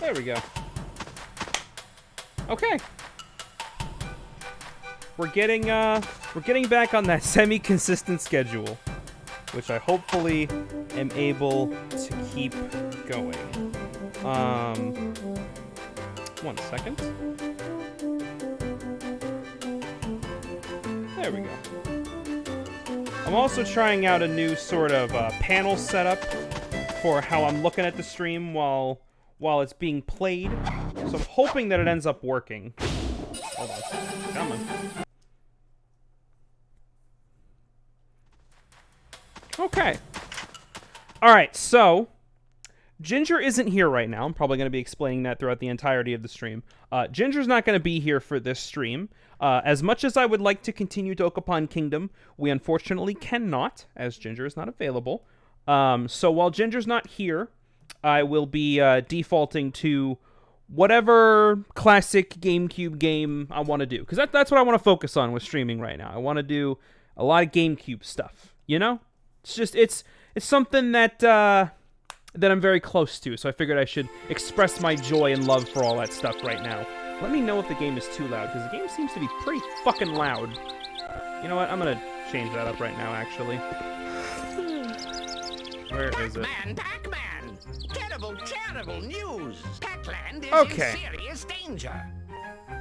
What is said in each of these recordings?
There we go. Okay. We're getting back on that semi-consistent schedule, which I hopefully am able to keep going. 1 second. There we go. I'm also trying out a new sort of panel setup for how I'm looking at the stream while it's being played. So I'm hoping that it ends up working. Hold on. Come on. Okay. Alright, so Ginger isn't here right now. I'm probably going to be explaining that throughout the entirety of the stream. Ginger's not going to be here for this stream. As much as I would like to continue Dokapon Kingdom, we unfortunately cannot, as Ginger is not available. So while Ginger's not here, I will be defaulting to whatever classic GameCube game I want to do. Because that's what I want to focus on with streaming right now. I want to do a lot of GameCube stuff, you know? It's just, it's something that I'm very close to, so I figured I should express my joy and love for all that stuff right now. Let me know if the game is too loud, because the game seems to be pretty fucking loud. You know what? I'm gonna change that up right now, actually. Where is it? Pac-Man! Terrible, terrible news! Pac-Land is Okay. in serious danger.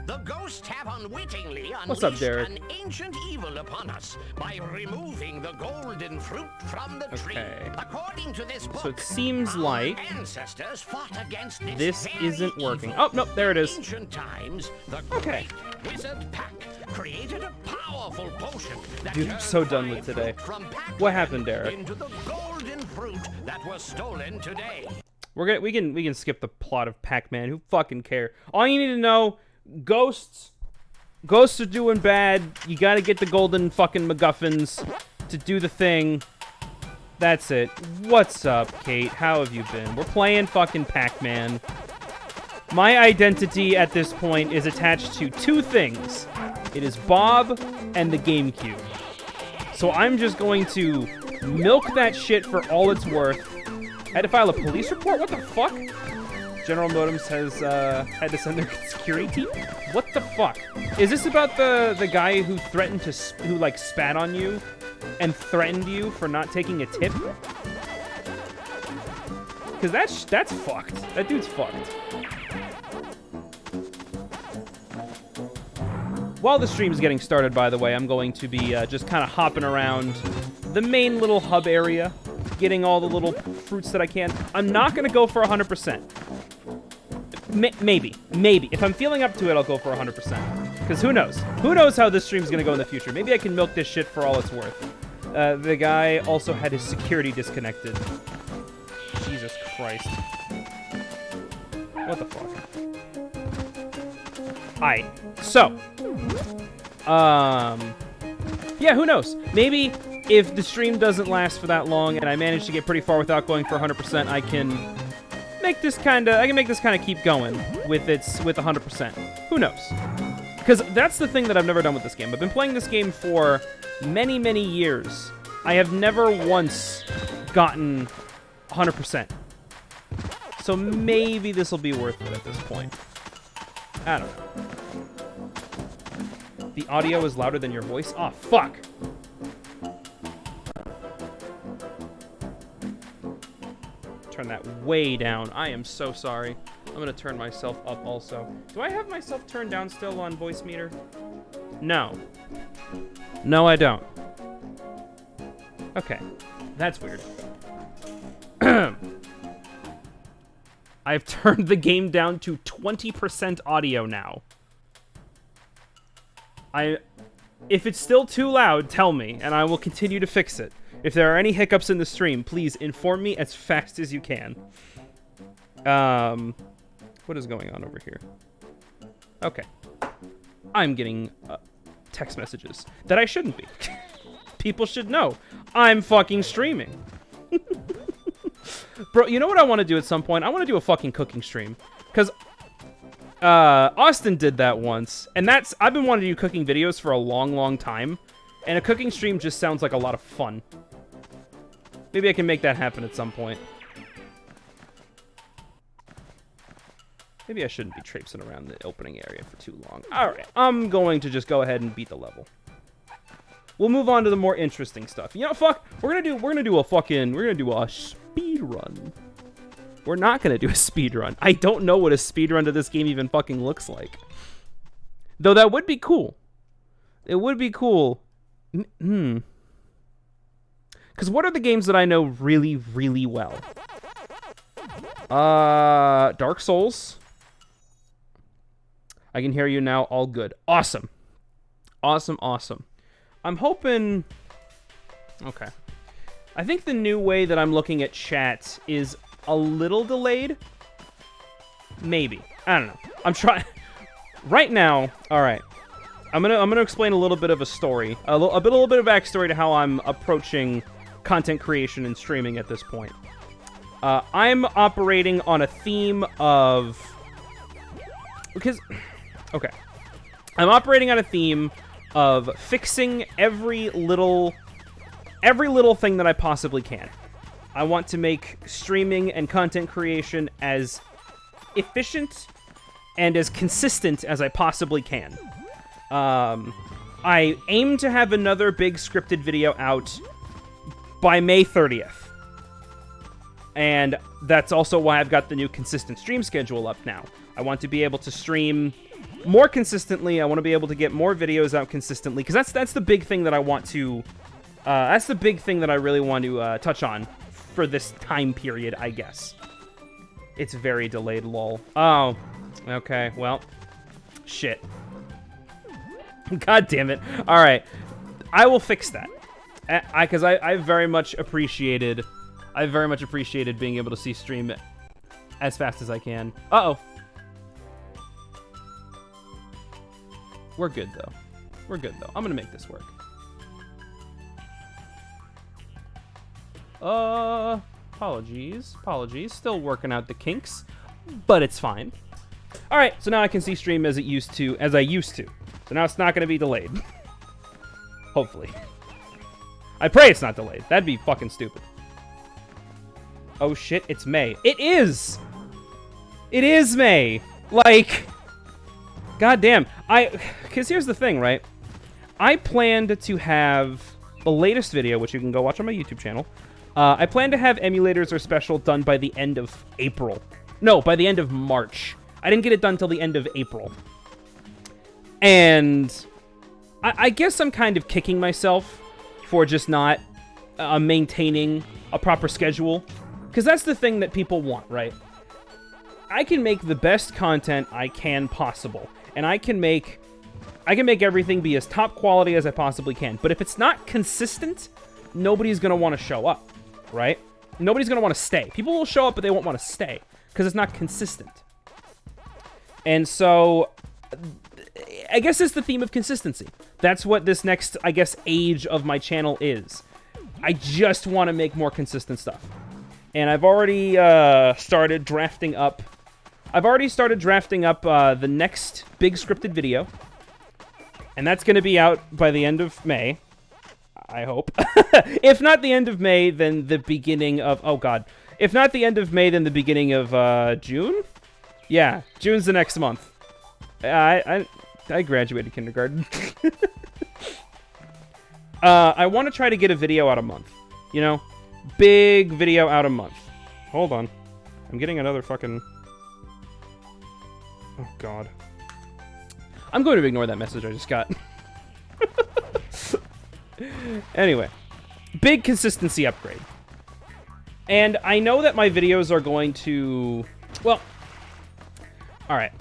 The ghosts have unwittingly What's up, unleashed Derek? an ancient evil upon us by removing the golden fruit from the tree. Okay. According to this book, So it seems our like ancestors fought against this very isn't working. evil. Oh, nope, there it is. In ancient times, the Okay. great wizard Pac created a powerful potion that Dude, I'm turned so done with five today. fruit from Pac-Man What happened, Derek? into the golden fruit that was stolen today. We can skip the plot of Pac-Man. Who fucking care? All you need to know, ghosts are doing bad. You gotta get the golden fucking MacGuffins to do the thing. That's it. What's up, Kate? How have you been? We're playing fucking Pac-Man. My identity at this point is attached to two things. It is Bob and the GameCube. So I'm just going to milk that shit for all it's worth. I had to file a police report? What the fuck? General Modems has had to send their security team? What the fuck? Is this about the guy who threatened to who like spat on you and threatened you for not taking a tip? Because that's fucked. That dude's fucked. While the stream's getting started, by the way, I'm going to be just kind of hopping around the main little hub area, getting all the little fruits that I can. I'm not going to go for 100%. Maybe. If I'm feeling up to it, I'll go for 100%. Because who knows? Who knows how this stream's going to go in the future? Maybe I can milk this shit for all it's worth. The guy also had his security disconnected. Jesus Christ. What the fuck? Alright, so. Yeah, who knows? Maybe if the stream doesn't last for that long and I manage to get pretty far without going for 100%, I can make this kind of keep going with 100%. Who knows? Because that's the thing that I've never done with this game. I've been playing this game for many, many years. I have never once gotten 100%. So maybe this will be worth it at this point. I don't know. The audio is louder than your voice? Aw, fuck! Turn that way down. I am so sorry. I'm gonna turn myself up also. Do I have myself turned down still on voice meter? No. No, I don't. Okay. That's weird. I've turned the game down to 20% audio now. If it's still too loud, tell me, and I will continue to fix it. If there are any hiccups in the stream, please inform me as fast as you can. What is going on over here? Okay. I'm getting text messages that I shouldn't be. People should know. I'm fucking streaming. Bro, you know what I want to do at some point? I want to do a fucking cooking stream. Because Austin did that once. And I've been wanting to do cooking videos for a long, long time. And a cooking stream just sounds like a lot of fun. Maybe I can make that happen at some point. Maybe I shouldn't be traipsing around the opening area for too long. Alright, I'm going to just go ahead and beat the level. We'll move on to the more interesting stuff. You know, fuck, we're gonna do a speed run. We're not gonna do a speed run. I don't know what a speed run to this game even fucking looks like. Though that would be cool. It would be cool. Because what are the games that I know really, really well? Dark Souls. I can hear you now. All good. Awesome. Awesome, awesome. I'm hoping... Okay. I think the new way that I'm looking at chat is a little delayed. Maybe. I don't know. I'm trying... Right now... Alright. I'm gonna explain a little bit of a story. A little bit of backstory to how I'm approaching content creation and streaming at this point. I'm operating on a theme of... Because... Okay. I'm operating on a theme of fixing every little thing that I possibly can. I want to make streaming and content creation as efficient and as consistent as I possibly can. I aim to have another big scripted video out by May 30th. And that's also why I've got the new consistent stream schedule up now. I want to be able to stream more consistently. I want to be able to get more videos out consistently, because that's the big thing that I want to... that's the big thing that I really want to touch on for this time period, I guess. It's very delayed, lol. Oh, okay, well, shit. God damn it. All right, I will fix that. Because I very much appreciated... I very much appreciated being able to see stream as fast as I can. Uh-oh. We're good, though. We're good, though. I'm gonna make this work. Apologies. Apologies. Still working out the kinks, but it's fine. All right, so now I can see stream as I used to. So now it's not gonna be delayed. Hopefully. I pray it's not delayed. That'd be fucking stupid. Oh shit, it's May. It is! It is May! Like... Goddamn. Because here's the thing, right? I planned to have the latest video, which you can go watch on my YouTube channel. I plan to have Emulators Are Special done by the end of April. No, by the end of March. I didn't get it done till the end of April. And I guess I'm kind of kicking myself for just not maintaining a proper schedule. Because that's the thing that people want, right? I can make the best content I can possible. And I can make everything be as top quality as I possibly can. But if it's not consistent, nobody's going to want to show up, right? Nobody's going to want to stay. People will show up, but they won't want to stay. Because it's not consistent. And so, I guess it's the theme of consistency. That's what this next, I guess, age of my channel is. I just want to make more consistent stuff. And I've already started drafting up... the next big scripted video. And that's going to be out by the end of May. I hope. If not the end of May, then the beginning of... Oh, God. If not the end of May, then the beginning of June? Yeah, June's the next month. I graduated kindergarten. I want to try to get a video out a month. You know? Big video out a month. Hold on. I'm getting another fucking... Oh, God. I'm going to ignore that message I just got. Anyway. Big consistency upgrade. And I know that my videos are going to... Well... Alright.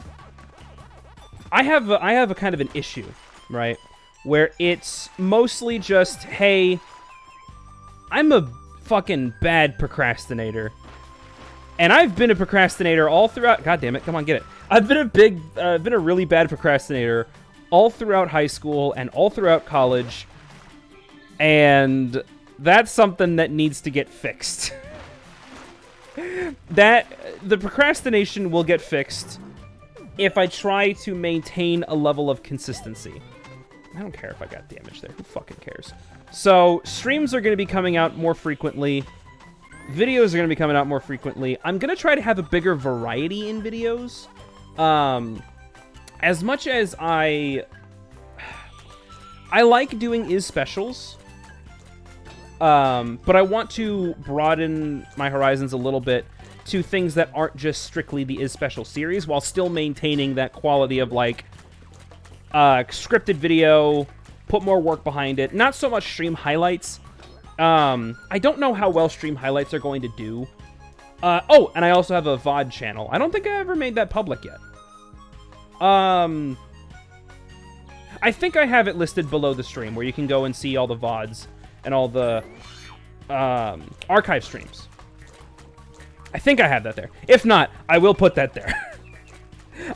I have a kind of an issue, right? Where it's mostly just, hey... I'm a fucking bad procrastinator. And I've been a procrastinator all throughout... God damn it, come on, get it. I've been a really bad procrastinator all throughout high school and all throughout college. And that's something that needs to get fixed. The procrastination will get fixed if I try to maintain a level of consistency. I don't care if I got damage there. Who fucking cares? So, streams are going to be coming out more frequently. Videos are going to be coming out more frequently. I'm going to try to have a bigger variety in videos. As much as I like doing is specials, but I want to broaden my horizons a little bit to things that aren't just strictly the is special series, while still maintaining that quality of like scripted video, put more work behind it. Not so much stream highlights. I don't know how well stream highlights are going to do. Oh, and I also have a VOD channel. I don't think I ever made that public yet. I think I have it listed below the stream, where you can go and see all the VODs and all the archive streams. I think I have that there. If not, I will put that there.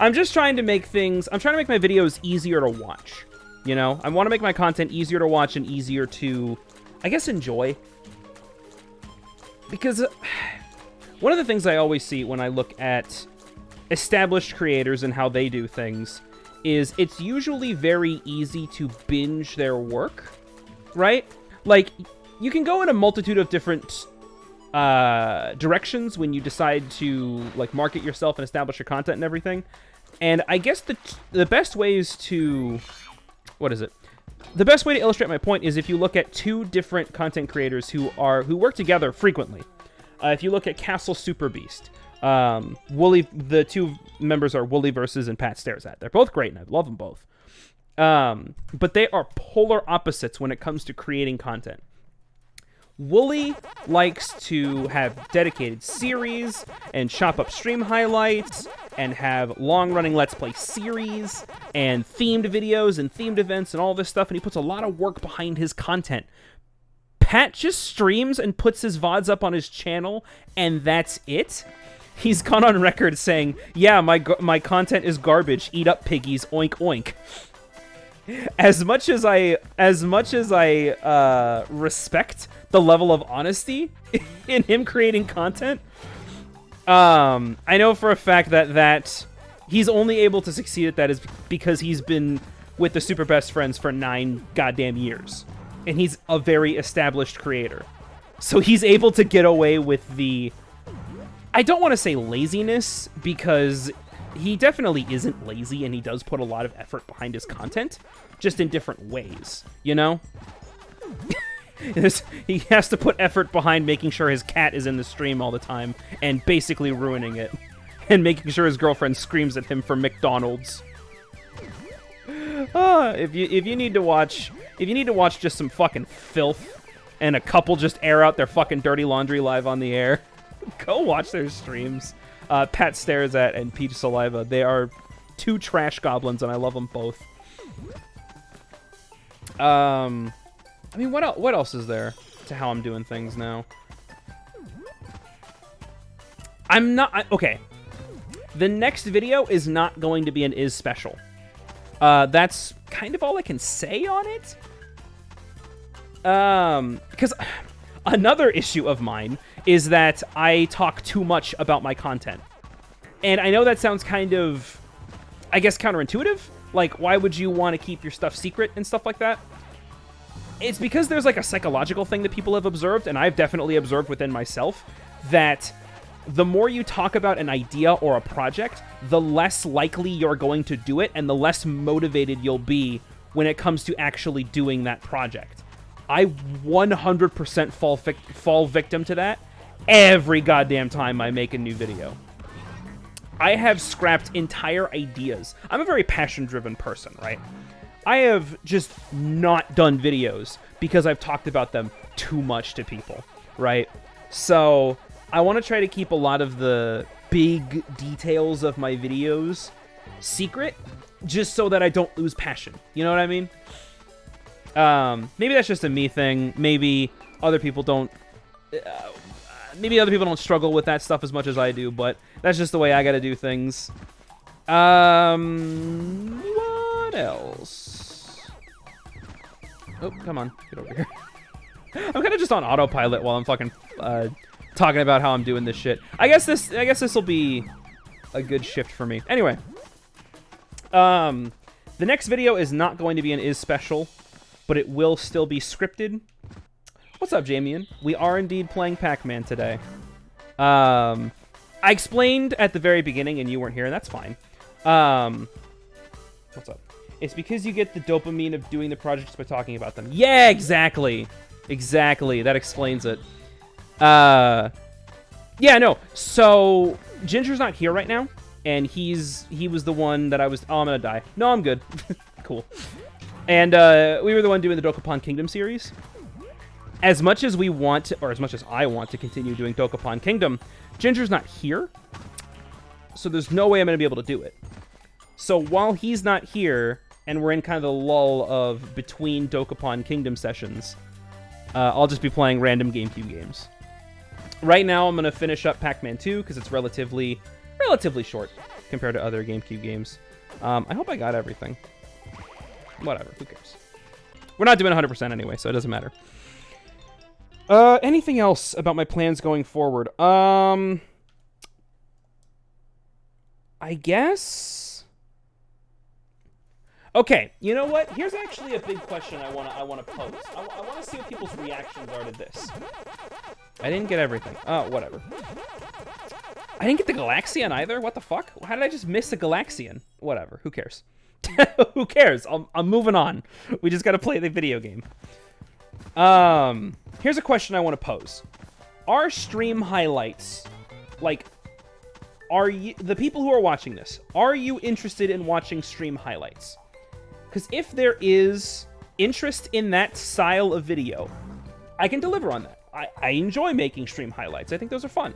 I'm just trying to make things... I'm trying to make my videos easier to watch. You know? I want to make my content easier to watch and easier to, I guess, enjoy. Because one of the things I always see when I look at established creators and how they do things is it's usually very easy to binge their work, right? Like, you can go in a multitude of different directions when you decide to like market yourself and establish your content and everything. And I guess the best ways to... What is it? The best way to illustrate my point is if you look at two different content creators who work together frequently. If you look at Castle Super Beast, Wooly, the two members are Wooly Versus and Pat Stares At. They're both great, and I love them both. But they are polar opposites when it comes to creating content. Wooly likes to have dedicated series and chop up stream highlights and have long-running Let's Play series and themed videos and themed events and all this stuff, and he puts a lot of work behind his content. Pat just streams and puts his VODs up on his channel, and that's it. He's gone on record saying, yeah, my content is garbage, eat up piggies, oink oink. As much as I respect the level of honesty in him creating content, I know for a fact that he's only able to succeed at that is because he's been with the Super Best Friends for 9 goddamn years, and he's a very established creator, so he's able to get away with the, I don't want to say laziness, because he definitely isn't lazy, and he does put a lot of effort behind his content, just in different ways, you know? He has to put effort behind making sure his cat is in the stream all the time, and basically ruining it, and making sure his girlfriend screams at him for McDonald's. If you need to watch just some fucking filth, and a couple just air out their fucking dirty laundry live on the air, go watch their streams. Pat Stares At and Peach Saliva. They are two trash goblins, and I love them both. I mean, what else is there to how I'm doing things now? Okay. The next video is not going to be an is special. That's kind of all I can say on it. Because another issue of mine is that I talk too much about my content. And I know that sounds kind of, I guess, counterintuitive. Like, why would you want to keep your stuff secret and stuff like that? It's because there's like a psychological thing that people have observed, and I've definitely observed within myself, that the more you talk about an idea or a project, the less likely you're going to do it, and the less motivated you'll be when it comes to actually doing that project. I 100% fall victim to that every goddamn time I make a new video. I have scrapped entire ideas. I'm a very passion-driven person, right? I have just not done videos because I've talked about them too much to people, right? So I want to try to keep a lot of the big details of my videos secret, just so that I don't lose passion. You know what I mean? Maybe that's just a me thing. Maybe other people don't... maybe other people don't struggle with that stuff as much as I do, but that's just the way I gotta do things. What else? Oh, come on. Get over here. I'm kind of just on autopilot while I'm fucking talking about how I'm doing this shit. I guess this will be a good shift for me. Anyway. The next video is not going to be an is special, but it will still be scripted. What's up, Jamian? We are indeed playing Pac-Man today. I explained at the very beginning, and you weren't here, and that's fine. What's up? It's because you get the dopamine of doing the projects by talking about them. Yeah, exactly. Exactly. That explains it. Yeah, no. So Ginger's not here right now, and he was the one that I was. Oh, I'm gonna die. No, I'm good. Cool. And we were the one doing the Dokapon Kingdom series. As much as we want to, or as much as I want to continue doing Dokapon Kingdom, Ginger's not here, so there's no way I'm gonna be able to do it. So while he's not here, and we're in kind of the lull of between Dokapon Kingdom sessions, I'll just be playing random GameCube games. Right now, I'm going to finish up Pac-Man 2, because it's relatively short compared to other GameCube games. I hope I got everything. Whatever, who cares? We're not doing 100% anyway, so it doesn't matter. Anything else about my plans going forward? I guess... Okay, you know what? Here's actually a big question I wanna pose. I wanna see what people's reactions are to this. I didn't get everything. Oh, whatever. I didn't get the Galaxian either. What the fuck? How did I just miss a Galaxian? Whatever. Who cares? Who cares? I'm moving on. We just gotta play the video game. Here's a question I want to pose. Are stream highlights, like, are you, the people who are watching this, are you interested in watching stream highlights? Because if there is interest in that style of video, I can deliver on that. I enjoy making stream highlights. I think those are fun.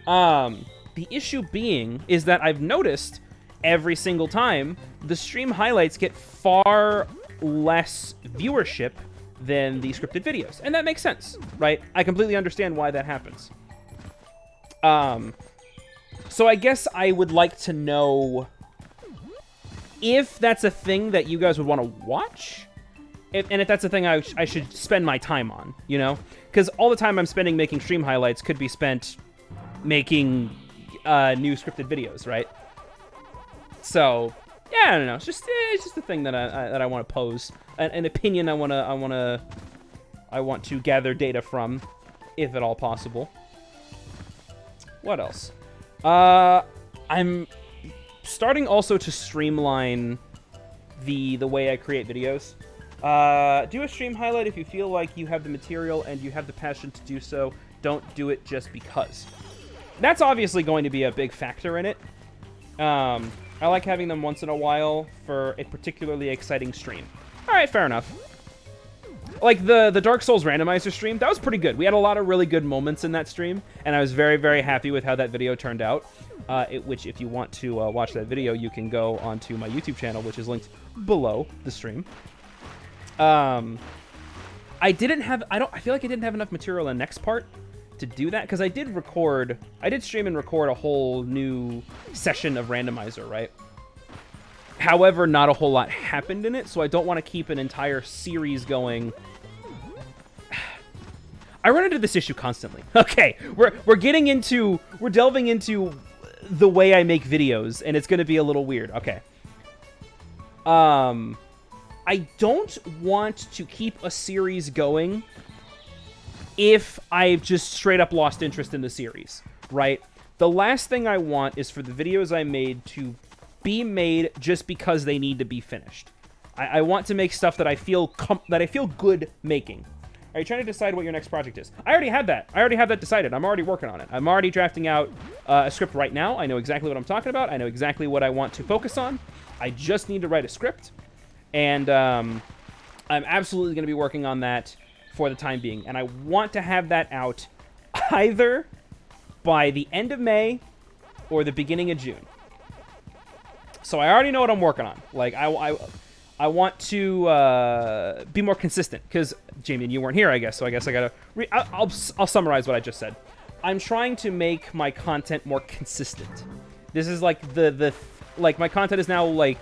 The issue being is that I've noticed every single time the stream highlights get far less viewership than the scripted videos. And that makes sense, right? I completely understand why that happens. So I guess I would like to know if that's a thing that you guys would want to watch, and if that's a thing I should spend my time on, you know? Because all the time I'm spending making stream highlights could be spent making new scripted videos, right? So, yeah, I don't know. It's just a thing that I want to pose, an opinion I want to gather data from, if at all possible. What else? I'm starting also to streamline the way I create videos. Do a stream highlight if you feel like you have the material and you have the passion to do so. Don't do it just because. That's obviously going to be a big factor in it. I like having them once in a while for a particularly exciting stream. All right, fair enough. Like the Dark Souls randomizer stream, that was pretty good. We had a lot of really good moments in that stream, and I was very, very happy with how that video turned out. Which, if you want to watch that video, you can go onto my YouTube channel, which is linked below the stream. I feel like I didn't have enough material in the next part to do that, because I did stream and record a whole new session of randomizer, right? However, not a whole lot happened in it, so I don't want to keep an entire series going. I run into this issue constantly. Okay, we're delving into the way I make videos, and it's going to be a little weird. Okay. I don't want to keep a series going if I've just straight up lost interest in the series, right? The last thing I want is for the videos I made to be made just because they need to be finished. I want to make stuff that I feel good making. Are you trying to decide what your next project is? I already had that. I already have that decided. I'm already working on it. I'm already drafting out a script right now. I know exactly what I'm talking about. I know exactly what I want to focus on. I just need to write a script. And I'm absolutely going to be working on that for the time being. And I want to have that out either by the end of May or the beginning of June. So I already know what I'm working on. Like, I want to be more consistent, because Jamie, you weren't here, I guess, so I guess I gotta I'll summarize what I just said. I'm trying to make my content more consistent. This is like like my content is now like,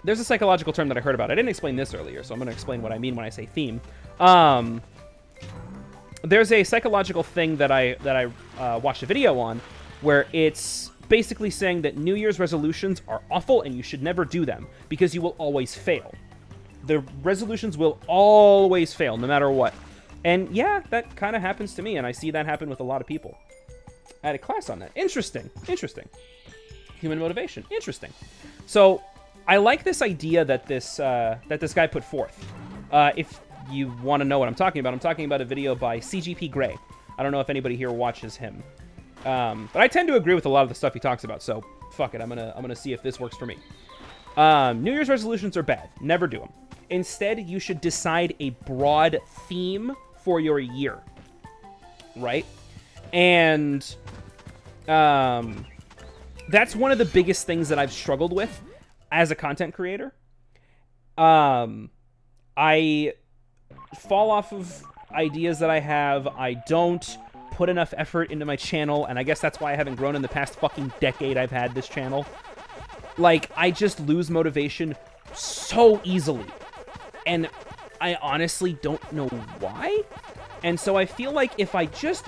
there's a psychological term that I heard about. I didn't explain this earlier, so I'm gonna explain what I mean when I say theme. There's a psychological thing that I watched a video on, where it's basically saying that New Year's resolutions are awful and you should never do them because you will always fail. The resolutions will always fail no matter what. And yeah, that kind of happens to me, and I see that happen with a lot of people. I had a class on that. Interesting. Human motivation. Interesting. So I like this idea that this guy put forth. If you want to know what I'm talking about a video by CGP Grey. I don't know if anybody here watches him. But I tend to agree with a lot of the stuff he talks about, so fuck it. I'm gonna see if this works for me. New Year's resolutions are bad. Never do them. Instead, you should decide a broad theme for your year. Right? And that's one of the biggest things that I've struggled with as a content creator. I fall off of ideas that I have. I don't put enough effort into my channel, and I guess that's why I haven't grown in the past fucking decade I've had this channel. Like, I just lose motivation so easily. And I honestly don't know why. And so I feel like if I just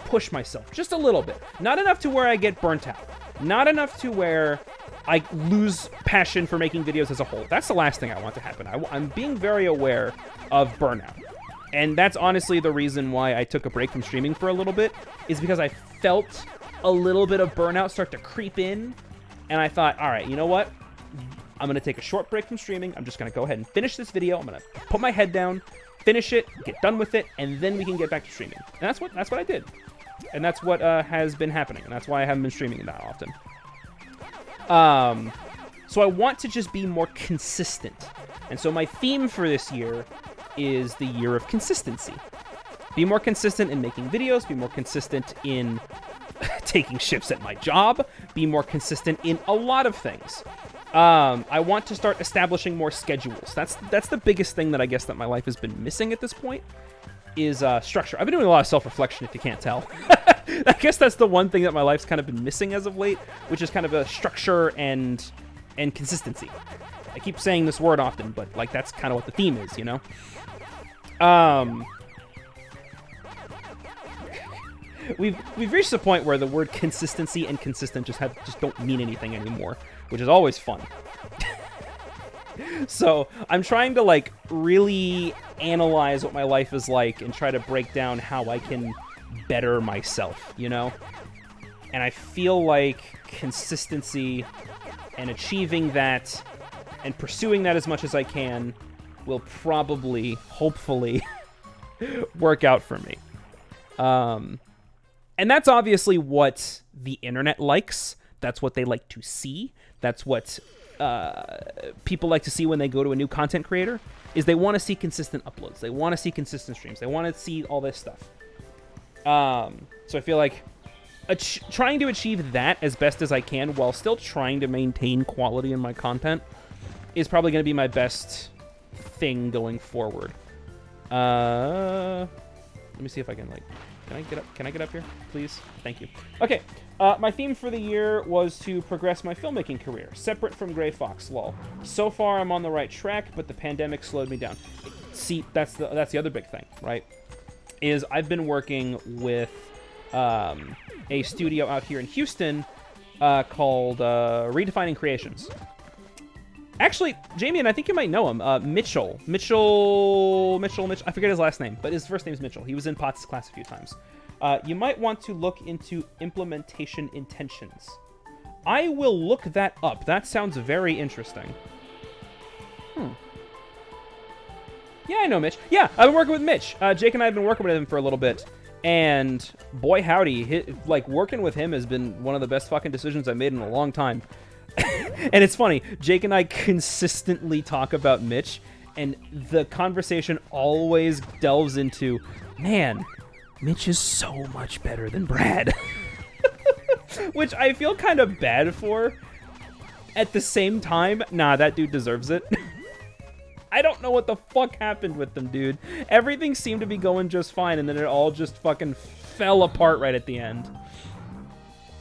push myself just a little bit, not enough to where I get burnt out, not enough to where I lose passion for making videos as a whole. That's the last thing I want to happen. I'm being very aware of burnout. And that's honestly the reason why I took a break from streaming for a little bit, is because I felt a little bit of burnout start to creep in. And I thought, all right, you know what? I'm going to take a short break from streaming. I'm just going to go ahead and finish this video. I'm going to put my head down, finish it, get done with it, and then we can get back to streaming. And that's what I did. And that's what has been happening. And that's why I haven't been streaming that often. So I want to just be more consistent. And so my theme for this year is the year of consistency. Be more consistent in making videos, be more consistent in taking shifts at my job, be more consistent in a lot of things. I want to start establishing more schedules. That's the biggest thing that I guess that my life has been missing at this point, is structure. I've been doing a lot of self-reflection, if you can't tell. I guess that's the one thing that my life's kind of been missing as of late, which is kind of a structure and consistency. I keep saying this word often, but like that's kind of what the theme is, you know? We've reached the point where the word consistency and consistent just don't mean anything anymore, which is always fun. So I'm trying to like really analyze what my life is like and try to break down how I can better myself, you know? And I feel like consistency and achieving that and pursuing that as much as I can will probably, hopefully, work out for me. And that's obviously what the internet likes. That's what they like to see. That's what people like to see when they go to a new content creator, is they want to see consistent uploads. They want to see consistent streams. They want to see all this stuff. So I feel like trying to achieve that as best as I can while still trying to maintain quality in my content is probably going to be my best thing going forward. Let me see if I can, like... Can I get up here, please? Thank you. Okay, my theme for the year was to progress my filmmaking career, separate from Gray Fox, lol. So far, I'm on the right track, but the pandemic slowed me down. See, that's the other big thing, right? Is I've been working with a studio out here in Houston called Redefining Creations. Actually, Jamie, and I think you might know him, Mitchell. I forget his last name, but his first name is Mitchell. He was in Potts' class a few times. You might want to look into implementation intentions. I will look that up. That sounds very interesting. Yeah, I know Mitch. Yeah, I've been working with Mitch. Jake and I have been working with him for a little bit. And boy, howdy, working with him has been one of the best fucking decisions I've made in a long time. And it's funny, Jake and I consistently talk about Mitch, and the conversation always delves into, man, Mitch is so much better than Brad. Which I feel kind of bad for. At the same time, nah, that dude deserves it. I don't know what the fuck happened with them, dude. Everything seemed to be going just fine, and then it all just fucking fell apart right at the end.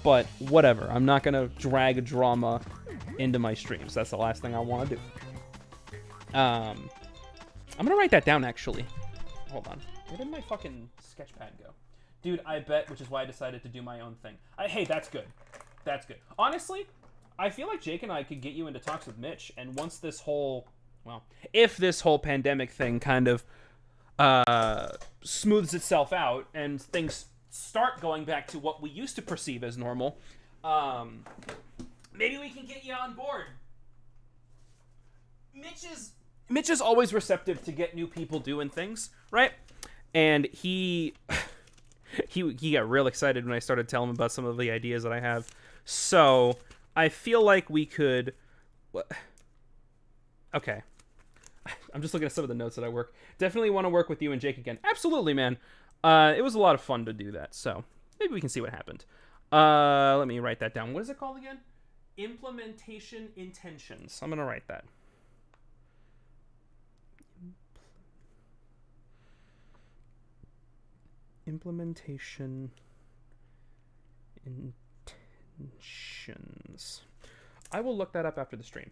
But whatever, I'm not gonna drag drama into my streams. That's the last thing I want to do. I'm gonna write that down, actually. Hold on. Where did my fucking sketchpad go? Dude, I bet, which is why I decided to do my own thing. Hey, that's good. That's good. Honestly, I feel like Jake and I could get you into talks with Mitch, and once this whole, well, if this whole pandemic thing kind of smooths itself out and things start going back to what we used to perceive as normal, maybe we can get you on board. Mitch is always receptive to get new people doing things, right? And he got real excited when I started telling him about some of the ideas that I have. So I feel like we could. Okay, I'm just looking at some of the notes that I work. Definitely want to work with you and Jake again. Absolutely, man. It was a lot of fun to do that. So maybe we can see what happened. Let me write that down. What is it called again? Implementation intentions. I'm gonna write that. Implementation intentions. I will look that up after the stream.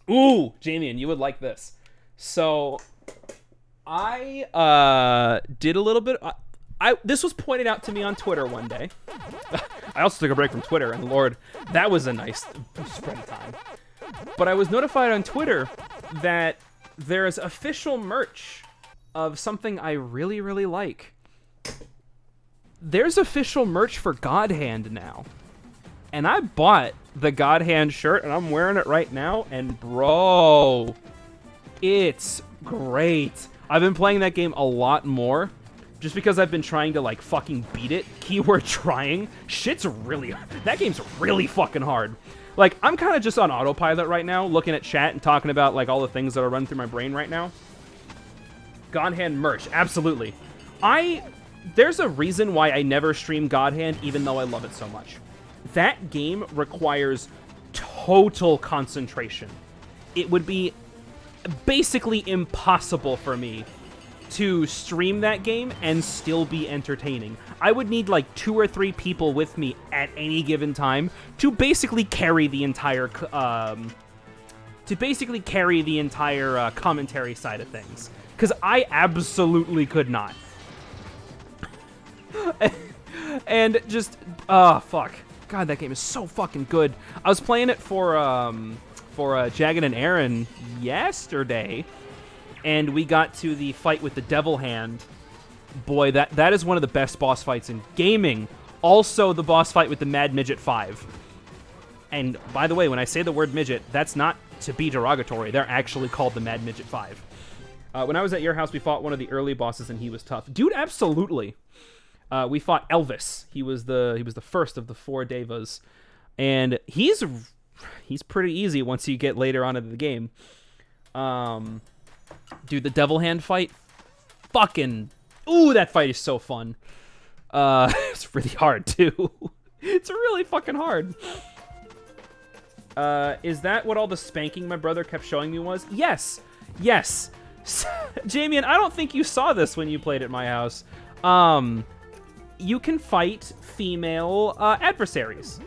Ooh, Jamian, you would like this. So, I did a little bit. This was pointed out to me on Twitter one day. I also took a break from Twitter, and Lord, that was a nice spread of time. But I was notified on Twitter that there's official merch of something I really, really like. There's official merch for God Hand now. And I bought the God Hand shirt, and I'm wearing it right now, and bro, it's great. I've been playing that game a lot more, just because I've been trying to, like, fucking beat it. Keyword trying. That game's really fucking hard. Like, I'm kind of just on autopilot right now, looking at chat and talking about, like, all the things that are running through my brain right now. God Hand merch, absolutely. There's a reason why I never stream God Hand, even though I love it so much. That game requires total concentration. It would be basically impossible for me to stream that game and still be entertaining. I would need like 2 or 3 people with me at any given time to basically carry the entire commentary side of things, because I absolutely could not. And just fuck, God, that game is so fucking good. I was playing it for Jagged and Aaron yesterday, and we got to the fight with the Devil Hand. Boy, that is one of the best boss fights in gaming. Also, the boss fight with the Mad Midget 5. And by the way, when I say the word midget, that's not to be derogatory. They're actually called the Mad Midget 5. When I was at your house, we fought one of the early bosses, and he was tough. Dude, absolutely. We fought Elvis. He was the first of the 4 Devas, and he's pretty easy once you get later on into the game. Dude, the Devil Hand fight, fucking, ooh, that fight is so fun. It's really hard too. It's really fucking hard. Is that what all the spanking my brother kept showing me was? Yes. Jamian, I don't think you saw this when you played at my house. You can fight female adversaries.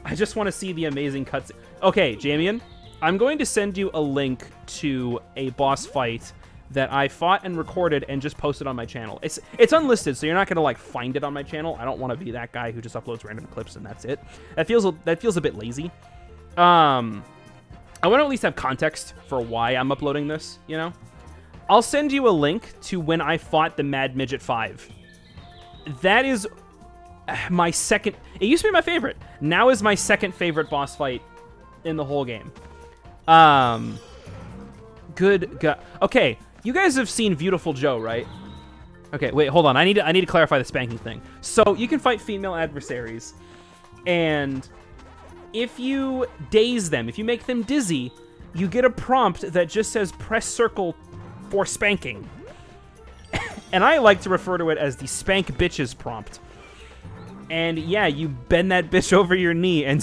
I just want to see the amazing cuts. Okay, Jamian, I'm going to send you a link to a boss fight that I fought and recorded and just posted on my channel. It's unlisted, so you're not gonna like find it on my channel. I don't want to be that guy who just uploads random clips and that's it. That feels a bit lazy. I want to at least have context for why I'm uploading this, you know? I'll send you a link to when I fought the Mad Midget 5. That is my second... It used to be my favorite. Now is my second favorite boss fight in the whole game. Good God. Okay, you guys have seen Beautiful Joe, right? Okay, wait, hold on. I need to clarify the spanking thing. So you can fight female adversaries, and if you daze them, if you make them dizzy, you get a prompt that just says press circle for spanking. And I like to refer to it as the spank bitches prompt. And yeah, you bend that bitch over your knee and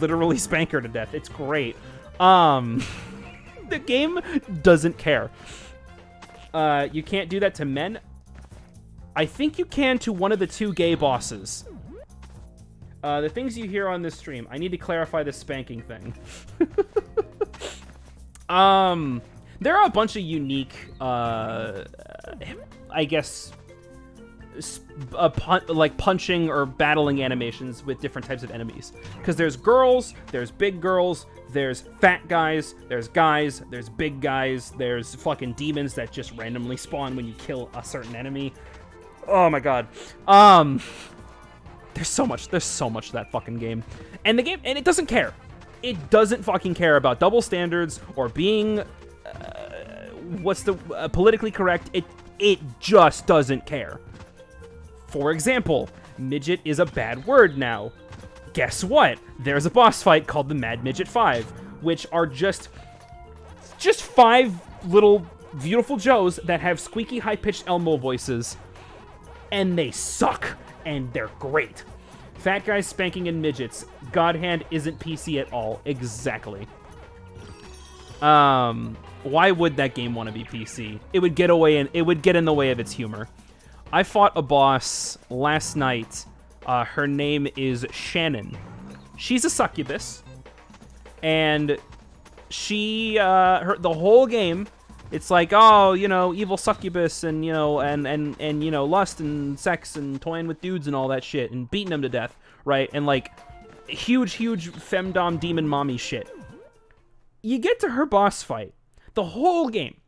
literally spank her to death. It's great. The game doesn't care. You can't do that to men. I think you can to one of the 2 gay bosses. The things you hear on this stream, I need to clarify the spanking thing. There are a bunch of unique, I guess, like punching or battling animations with different types of enemies. Because there's girls, there's big girls, there's fat guys, there's big guys, there's fucking demons that just randomly spawn when you kill a certain enemy. Oh my god. There's so much to that fucking game. And it doesn't care. It doesn't fucking care about double standards or being, politically correct. It just doesn't care. For example, midget is a bad word now. Guess what? There's a boss fight called the Mad Midget 5, which are just 5 little beautiful Joes that have squeaky, high-pitched Elmo voices, and they suck, and they're great. Fat guys spanking in midgets. God Hand isn't PC at all. Exactly. Why would that game want to be PC? It would get in the way of its humor. I fought a boss last night. Her name is Shannon. She's a succubus, and the whole game, it's like, oh, evil succubus, and lust and sex and toying with dudes and all that shit and beating them to death, right? And like huge femdom demon mommy shit. You get to her boss fight, the whole game,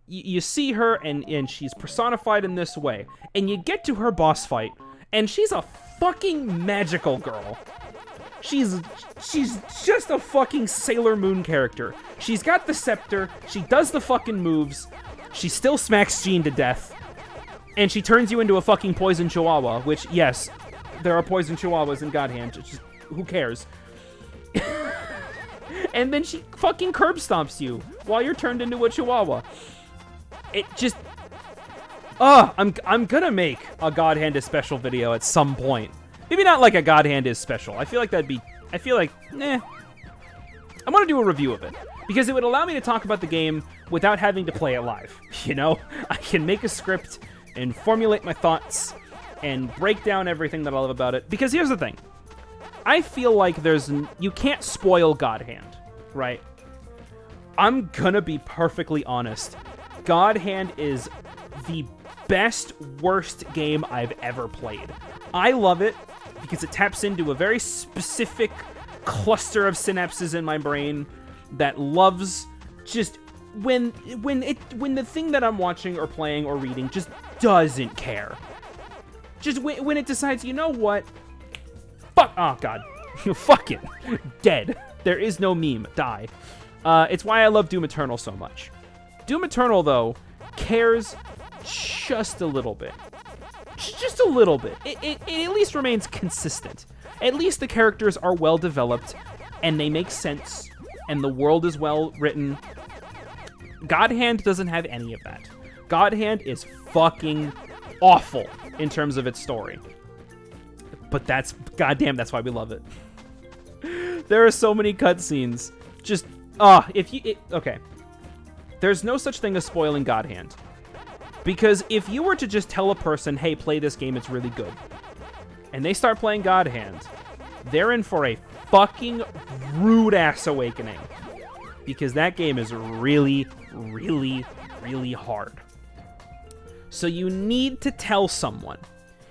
you see her and she's personified in this way, and you get to her boss fight, and she's a fucking magical girl. She's just a fucking Sailor Moon character. She's got the scepter, she does the fucking moves, she still smacks Jean to death, and she turns you into a fucking poison chihuahua, which, yes, there are poison chihuahuas in God Hand, just, who cares? And then she fucking curb stomps you while you're turned into a chihuahua. It just... I'm gonna make a God Hand is special video at some point. Maybe not like a God Hand is special. I feel like I want to do a review of it, because it would allow me to talk about the game without having to play it live. I can make a script and formulate my thoughts and break down everything that I love about it. Because here's the thing. I feel like you can't spoil God Hand, right? I'm gonna be perfectly honest. God Hand is the best, worst game I've ever played. I love it because it taps into a very specific cluster of synapses in my brain that loves just when the thing that I'm watching or playing or reading just doesn't care. Just when it decides, you know what? Fuck. Oh, God. Fuck it. Dead. There is no meme. Die. It's why I love Doom Eternal so much. Doom Eternal, though, cares just a little bit. Just a little bit. It at least remains consistent. At least the characters are well developed, and they make sense, and the world is well written. God Hand doesn't have any of that. God Hand is fucking awful in terms of its story. But goddamn, that's why we love it. There are so many cutscenes. Just, okay. There's no such thing as spoiling God Hand. Because if you were to just tell a person, hey, play this game, it's really good, and they start playing God Hand, they're in for a fucking rude-ass awakening. Because that game is really, really, really hard. So you need to tell someone.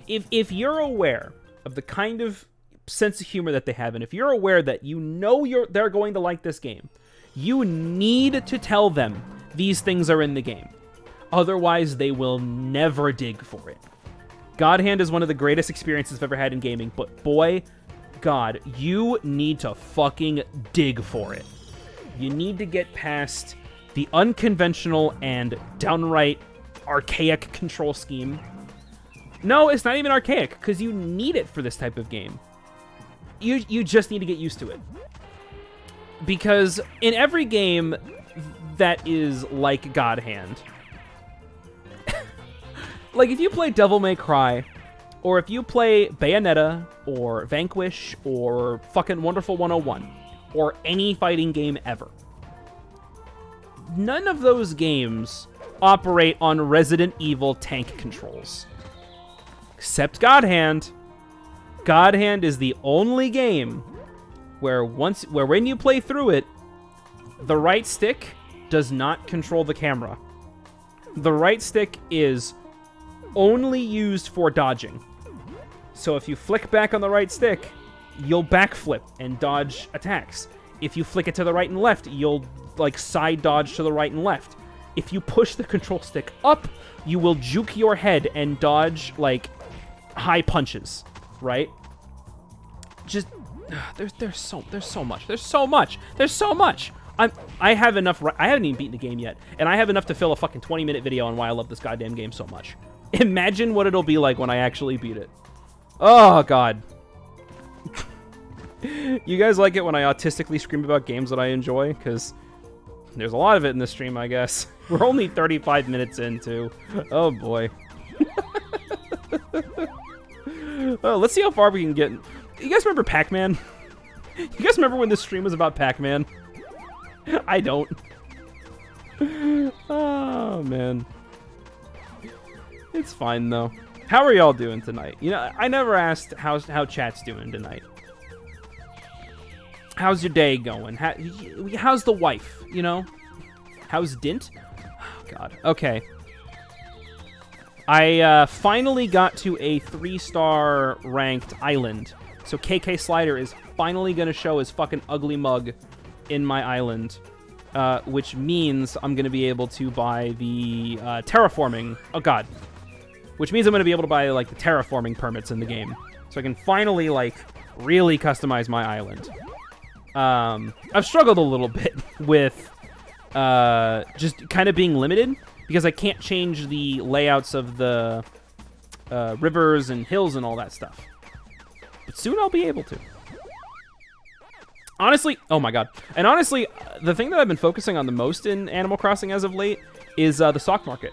If you're aware of the kind of sense of humor that they have, and if you're aware that they're going to like this game, you need to tell them these things are in the game. Otherwise, they will never dig for it. God Hand is one of the greatest experiences I've ever had in gaming, but boy, God, you need to fucking dig for it. You need to get past the unconventional and downright archaic control scheme. No, it's not even archaic, because you need it for this type of game. You just need to get used to it. Because in every game that is like God Hand, like if you play Devil May Cry, or if you play Bayonetta, or Vanquish, or fucking Wonderful 101, or any fighting game ever, none of those games operate on Resident Evil tank controls. Except God Hand. God Hand is the only game where when you play through it, the right stick does not control the camera. The right stick is only used for dodging. So if you flick back on the right stick, you'll backflip and dodge attacks. If you flick it to the right and left, you'll like side dodge to the right and left. If you push the control stick up, you will juke your head and dodge like high punches, right? Just there's so much. I have enough. I haven't even beaten the game yet, and I have enough to fill a fucking 20-minute video on why I love this goddamn game so much. Imagine what it'll be like when I actually beat it. Oh god. You guys like it when I autistically scream about games that I enjoy? Because there's a lot of it in this stream, I guess. We're only 35 minutes into. Oh boy. Oh, let's see how far we can get. You guys remember Pac-Man? You guys remember when this stream was about Pac-Man? I don't. Oh, man. It's fine, though. How are y'all doing tonight? You know, I never asked how chat's doing tonight. How's your day going? How's the wife, you know? How's Dint? Oh, God. Okay. I finally got to a 3-star ranked island. So KK Slider is finally going to show his fucking ugly mug in my island. Which means I'm going to be able to buy the terraforming... Oh, God. Which means I'm going to be able to buy, like, the terraforming permits in the game. So I can finally, like, really customize my island. I've struggled a little bit with just kind of being limited because I can't change the layouts of the rivers and hills and all that stuff. But soon I'll be able to. Honestly, oh my god. And honestly, the thing that I've been focusing on the most in Animal Crossing as of late is the stock market.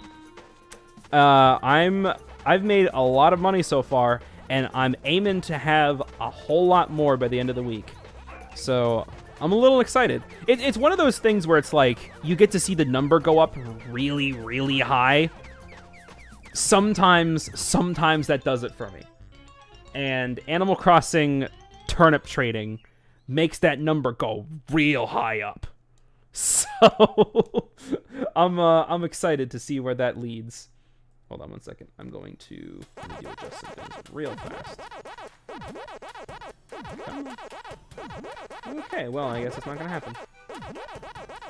I've made a lot of money so far, and I'm aiming to have a whole lot more by the end of the week. So I'm a little excited. It's one of those things where it's like you get to see the number go up really, really high. Sometimes that does it for me. And Animal Crossing turnip trading makes that number go real high up. So I'm excited to see where that leads. Hold on one second. I'm going to adjust some things real fast. Okay, well, I guess it's not gonna happen.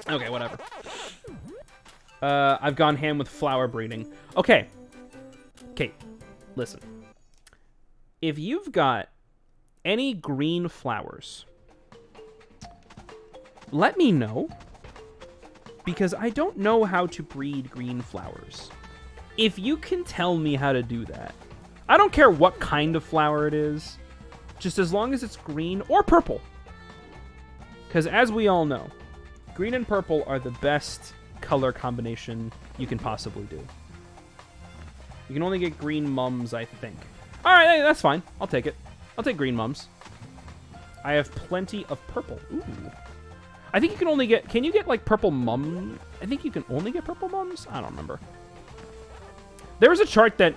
Okay, whatever. I've gone ham with flower breeding. Okay. Kate, listen. If you've got any green flowers, let me know, because I don't know how to breed green flowers. If you can tell me how to do that, I don't care what kind of flower it is, just as long as it's green or purple. Because as we all know, green and purple are the best color combination you can possibly do. You can only get green mums, I think. All right, hey, that's fine. I'll take it. I'll take green mums. I have plenty of purple. Ooh. I think you can only get... Can you get, like, purple mum? I think you can only get purple mums? I don't remember. There was a chart that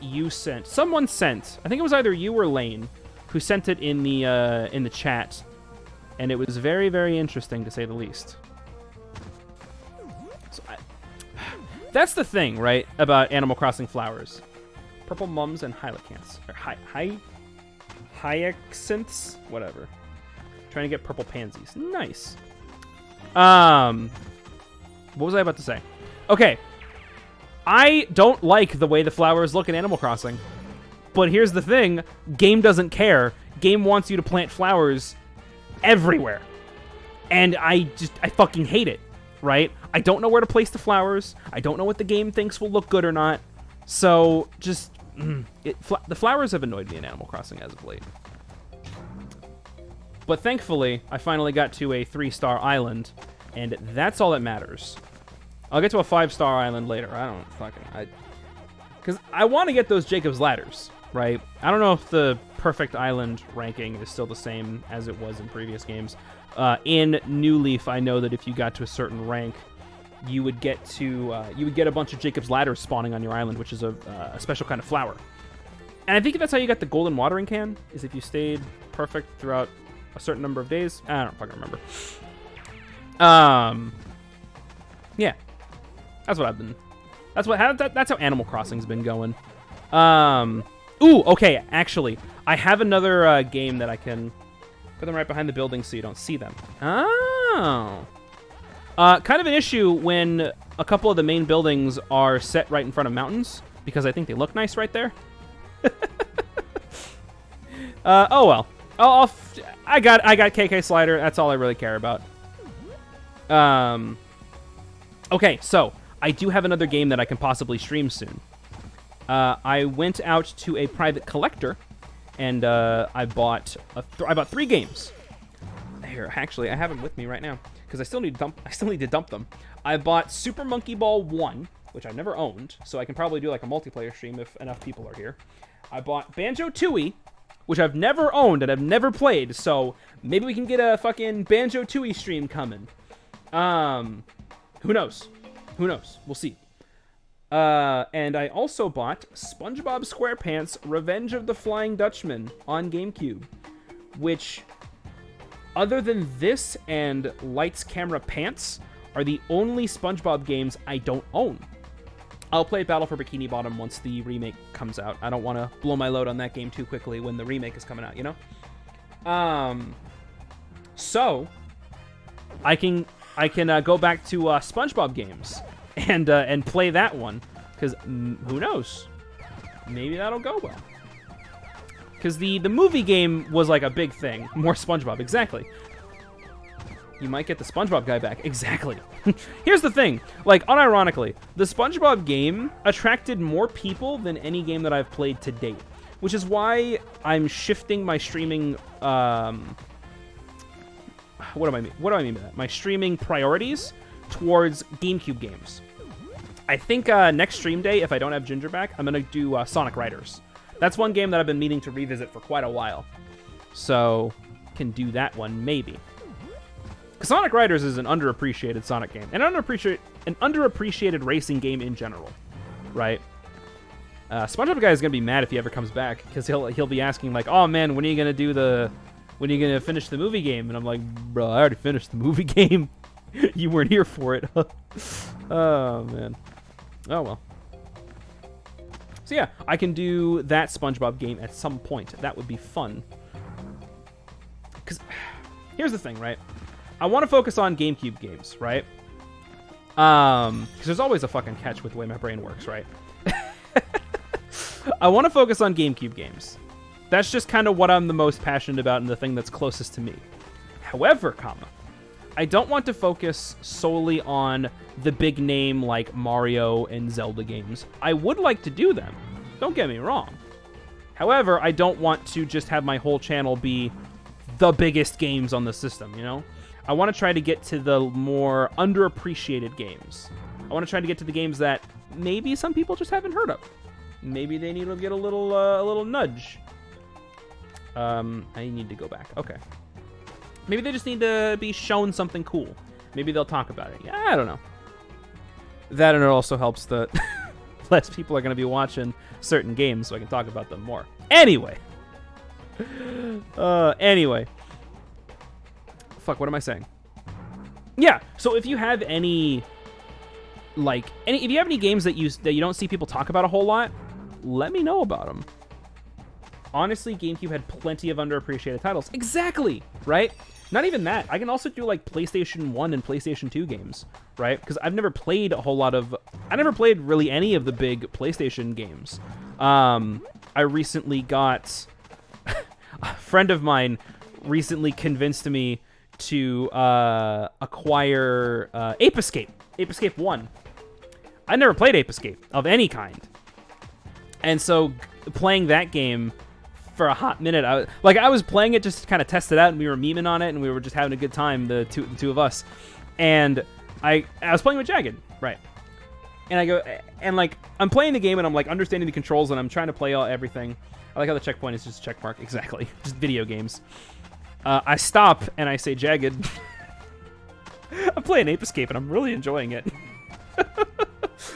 you sent. Someone sent. I think it was either you or Lane who sent it in the chat. And it was very, very interesting, to say the least. So that's the thing, right, about Animal Crossing flowers. Purple mums and hyacinths. Or hyacinths? Whatever. Trying to get purple pansies. Nice. What was I about to say? Okay. I don't like the way the flowers look in Animal Crossing. But here's the thing. Game doesn't care. Game wants you to plant flowers everywhere. And I fucking hate it, right? I don't know where to place the flowers. I don't know what the game thinks will look good or not. So, just... the flowers have annoyed me in Animal Crossing as of late. But thankfully, I finally got to a 3-star island, and that's all that matters. I'll get to a 5-star island later. Because I want to get those Jacob's Ladders, right? I don't know if the perfect island ranking is still the same as it was in previous games. In New Leaf, I know that if you got to a certain rank, you would get a bunch of Jacob's Ladders spawning on your island, which is a special kind of flower. And I think that's how you got the golden watering can, is if you stayed perfect throughout a certain number of days. I don't fucking remember. Yeah. That's what I've been... That's how Animal Crossing's been going. Ooh, okay, actually. I have another game that I can... Put them right behind the building so you don't see them. Oh. Kind of an issue when a couple of the main buildings are set right in front of mountains, because I think they look nice right there. Oh well. I got KK Slider. That's all I really care about. Okay, so I do have another game that I can possibly stream soon. I went out to a private collector, and I bought 3 games. Here, actually, I have them with me right now because I still need to dump them. I bought Super Monkey Ball 1, which I've never owned, so I can probably do like a multiplayer stream if enough people are here. I bought Banjo-Tooie, which I've never owned and I've never played, so maybe we can get a fucking Banjo-Tooie stream coming. Who knows? Who knows? We'll see. And I also bought SpongeBob SquarePants Revenge of the Flying Dutchman on GameCube, which, other than this and Lights, Camera, Pants, are the only SpongeBob games I don't own. I'll play Battle for Bikini Bottom once the remake comes out. I don't want to blow my load on that game too quickly when the remake is coming out, you know? So I can go back to SpongeBob games and play that one, because who knows? Maybe that'll go well. Because the movie game was like a big thing. More SpongeBob, exactly. You might get the SpongeBob guy back. Exactly. Here's the thing. Like, unironically, the SpongeBob game attracted more people than any game that I've played to date, which is why I'm shifting my streaming. What do I mean by that? My streaming priorities towards GameCube games. I think next stream day, if I don't have Ginger back, I'm gonna do Sonic Riders. That's one game that I've been meaning to revisit for quite a while, so can do that one maybe. Sonic Riders is an underappreciated Sonic game, an underappreciated racing game in general, right? SpongeBob guy is gonna be mad if he ever comes back, because he'll be asking like, "Oh man, when are you gonna finish the movie game?" And I'm like, "Bro, I already finished the movie game. You weren't here for it." Oh man. Oh well. So yeah, I can do that SpongeBob game at some point. That would be fun. Because here's the thing, right? I want to focus on GameCube games, right? Because there's always a fucking catch with the way my brain works, right? I want to focus on GameCube games. That's just kind of what I'm the most passionate about and the thing that's closest to me. However, I don't want to focus solely on the big name like Mario and Zelda games. I would like to do them. Don't get me wrong. However, I don't want to just have my whole channel be the biggest games on the system, you know? I want to try to get to the more underappreciated games. I want to try to get to the games that maybe some people just haven't heard of. Maybe they need to get a little nudge. I need to go back. Okay. Maybe they just need to be shown something cool. Maybe they'll talk about it. Yeah, I don't know. That, and it also helps that less people are going to be watching certain games, so I can talk about them more. Anyway. Fuck, what am I saying? Yeah, so if you have any games that you don't see people talk about a whole lot, let me know about them. Honestly, GameCube had plenty of underappreciated titles. Exactly, right? Not even that. I can also do like PlayStation 1 and PlayStation 2 games, right? Because I've never played really any of the big PlayStation games. I recently got a friend of mine recently convinced me to acquire Ape Escape 1. I never played Ape Escape of any kind, and so playing that game for a hot minute, I was playing it just to kind of test it out, and we were memeing on it, and we were just having a good time, the two of us. And I was playing with Jagged, right? And I go, and like I'm playing the game, and I'm like understanding the controls, and I'm trying to play everything. I like how the checkpoint is just a check mark. Exactly, just video games. I stop and I say, Jagged, I'm playing Ape Escape and I'm really enjoying it.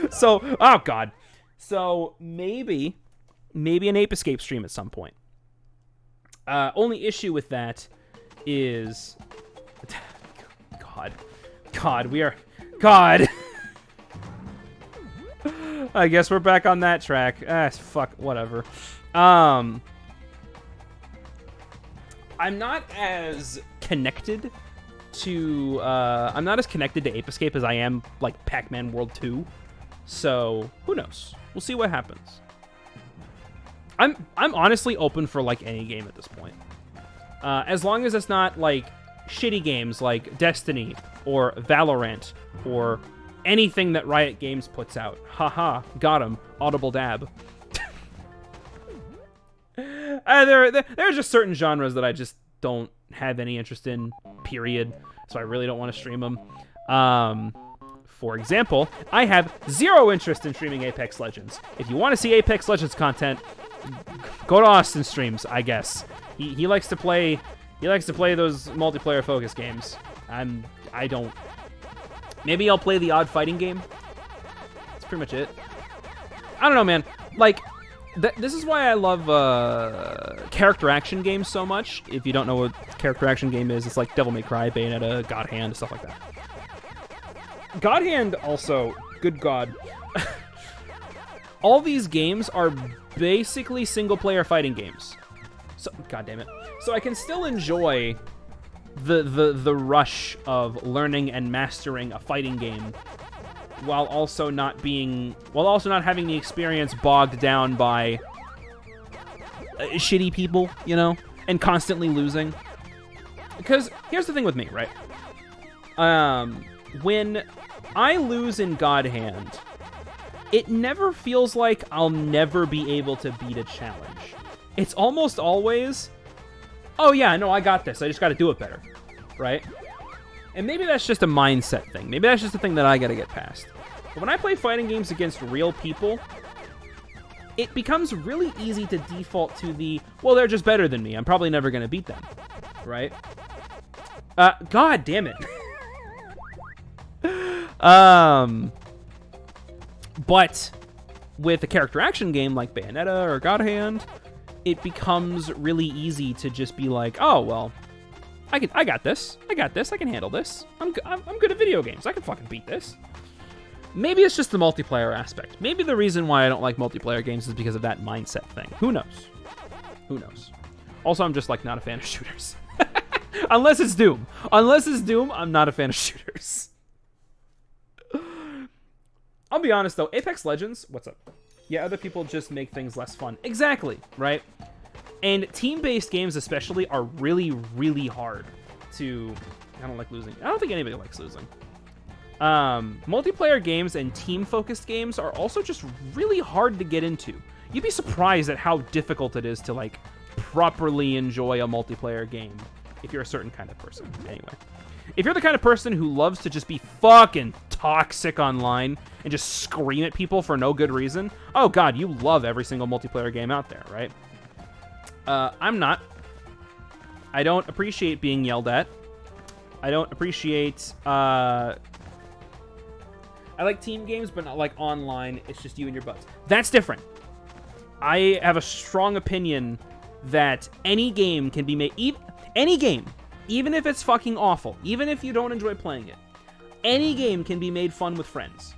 So, oh god. So maybe an Ape Escape stream at some point. Only issue with that is, God. I guess we're back on that track. Fuck, whatever. I'm not as connected to Ape Escape as I am like Pac-Man World 2. So who knows? We'll see what happens. I'm honestly open for like any game at this point. As long as it's not like shitty games like Destiny or Valorant or anything that Riot Games puts out. Haha, got him. Audible dab. There are just certain genres that I just don't have any interest in, period. So I really don't want to stream them. For example, I have zero interest in streaming Apex Legends. If you want to see Apex Legends content, go to Austin streams, I guess. He likes to play those multiplayer focus games. I don't. Maybe I'll play the odd fighting game. That's pretty much it. I don't know, man. Like, this is why I love character action games so much. If you don't know what character action game is, it's like Devil May Cry, Bayonetta, God Hand, stuff like that. God Hand also, good God. All these games are basically single-player fighting games. So, God damn it. So I can still enjoy the rush of learning and mastering a fighting game while also not having the experience bogged down by shitty people, you know, and constantly losing. Because here's the thing with me, right? When I lose in God Hand, it never feels like I'll never be able to beat a challenge. It's almost always, oh yeah, no, I got this. I just got to do it better, right? And maybe that's just a mindset thing. Maybe that's just a thing that I got to get past. But when I play fighting games against real people, it becomes really easy to default to the, well, they're just better than me. I'm probably never going to beat them, right? God damn it. But with a character action game like Bayonetta or God Hand, it becomes really easy to just be like, oh, well, I got this. I can handle this. I'm good at video games. I can fucking beat this. Maybe it's just the multiplayer aspect. Maybe the reason why I don't like multiplayer games is because of that mindset thing. Who knows? Who knows? Also, I'm just like not a fan of shooters. Unless it's Doom. Unless it's Doom, I'm not a fan of shooters. I'll be honest though, Apex Legends, what's up? Yeah, other people just make things less fun. Exactly, right? And team-based games especially are really, really hard to... I don't like losing. I don't think anybody likes losing. Multiplayer games and team-focused games are also just really hard to get into. You'd be surprised at how difficult it is to, like, properly enjoy a multiplayer game if you're a certain kind of person. Anyway. If you're the kind of person who loves to just be fucking toxic online and just scream at people for no good reason, oh god, you love every single multiplayer game out there, right? I'm not. I don't appreciate being yelled at. I don't appreciate, I like team games, but not like online. It's just you and your butts. That's different. I have a strong opinion that any game can be made... Any game, even if it's fucking awful, even if you don't enjoy playing it, any game can be made fun with friends.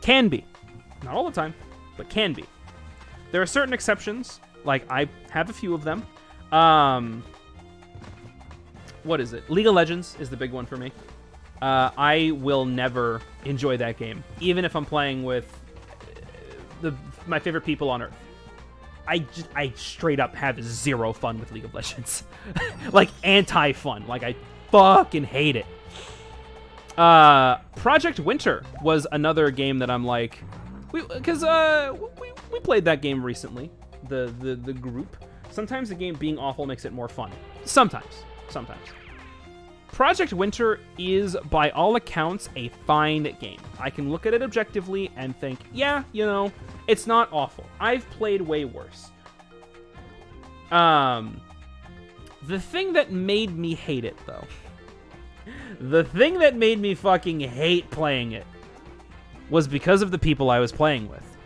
Can be. Not all the time, but can be. There are certain exceptions, like I have a few of them. What is it? League of Legends is the big one for me. I will never enjoy that game, even if I'm playing with my favorite people on Earth. I straight up have zero fun with League of Legends. Like, anti-fun. Like, I fucking hate it. Project Winter was another game that I'm like... we played that game recently, the group. Sometimes the game being awful makes it more fun. Sometimes. Project Winter is, by all accounts, a fine game. I can look at it objectively and think, yeah, you know, it's not awful. I've played way worse. The thing that made me hate it, though, the thing that made me fucking hate playing it was because of the people I was playing with.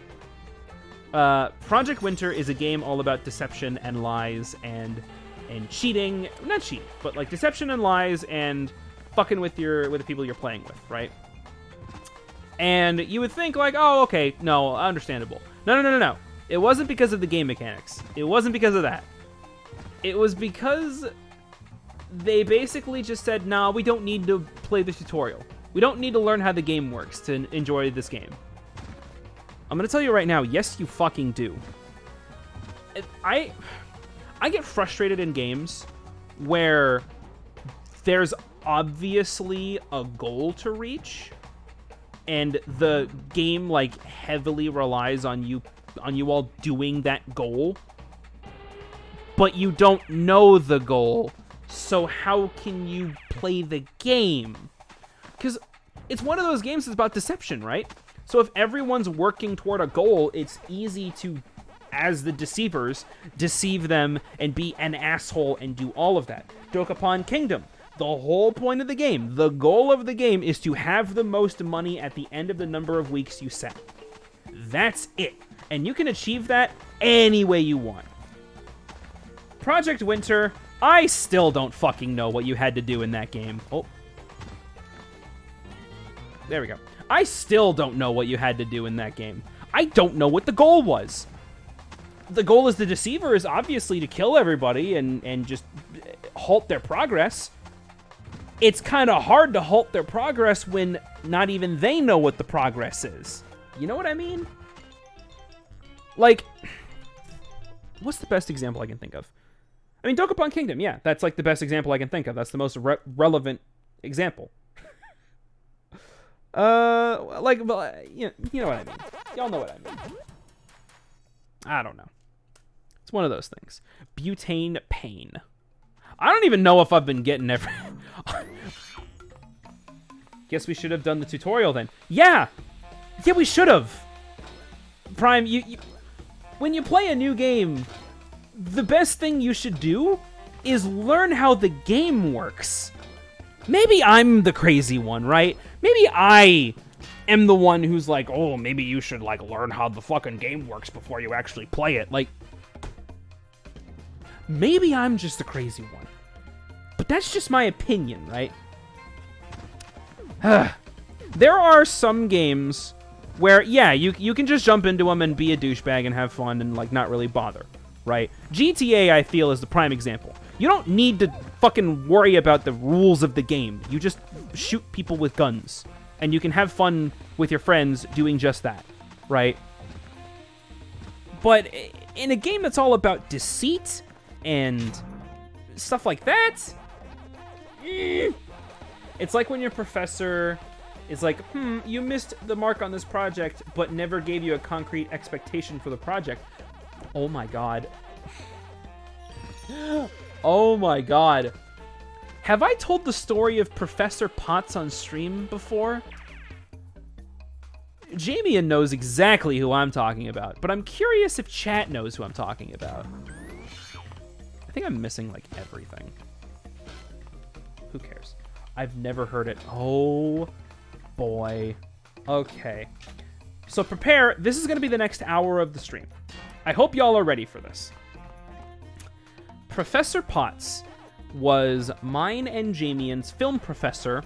Project Winter is a game all about deception and lies and cheating, not cheating, but like deception and lies and fucking with the people you're playing with, right? And you would think like, oh, okay, no, understandable. No. It wasn't because of the game mechanics. It wasn't because of that. It was because they basically just said, nah, we don't need to play the tutorial. We don't need to learn how the game works to enjoy this game. I'm gonna tell you right now, yes, you fucking do. I get frustrated in games where there's obviously a goal to reach, and the game like heavily relies on you all doing that goal, but you don't know the goal, so how can you play the game? Because it's one of those games that's about deception, right? So if everyone's working toward a goal, it's easy to, as the deceivers, deceive them and be an asshole and do all of that. Dokapon Kingdom. The whole point of the game, the goal of the game, is to have the most money at the end of the number of weeks you set. That's it. And you can achieve that any way you want. Project Winter, I still don't fucking know what you had to do in that game. Oh. There we go. I still don't know what you had to do in that game. I don't know what the goal was. The goal as the deceiver is obviously to kill everybody and just halt their progress. It's kind of hard to halt their progress when not even they know what the progress is. You know what I mean? Like, what's the best example I can think of? I mean, Dokapon Kingdom, yeah, that's like the best example I can think of. That's the most relevant example. Like, you know what I mean. Y'all know what I mean. I don't know. It's one of those things. Butane pain. I don't even know if I've been getting every... Guess we should have done the tutorial then. Yeah! Yeah, we should have! Prime, you... When you play a new game, the best thing you should do is learn how the game works. Maybe I'm the crazy one, right? Maybe I am the one who's like, oh, maybe you should, like, learn how the fucking game works before you actually play it. Like, maybe I'm just the crazy one. But that's just my opinion, right? There are some games where, yeah, you can just jump into them and be a douchebag and have fun and, like, not really bother, right? GTA, I feel, is the prime example. You don't need to fucking worry about the rules of the game. You just shoot people with guns. And you can have fun with your friends doing just that, right? But in a game that's all about deceit and stuff like that, it's like when your professor is like, you missed the mark on this project, but never gave you a concrete expectation for the project. Oh my god. Oh my god. Have I told the story of Professor Potts on stream before? Jamian knows exactly who I'm talking about, but I'm curious if chat knows who I'm talking about. I think I'm missing, like, everything. Who cares? I've never heard it. Oh, boy. Okay. So prepare. This is going to be the next hour of the stream. I hope y'all are ready for this. Professor Potts was mine and Jamian's film professor.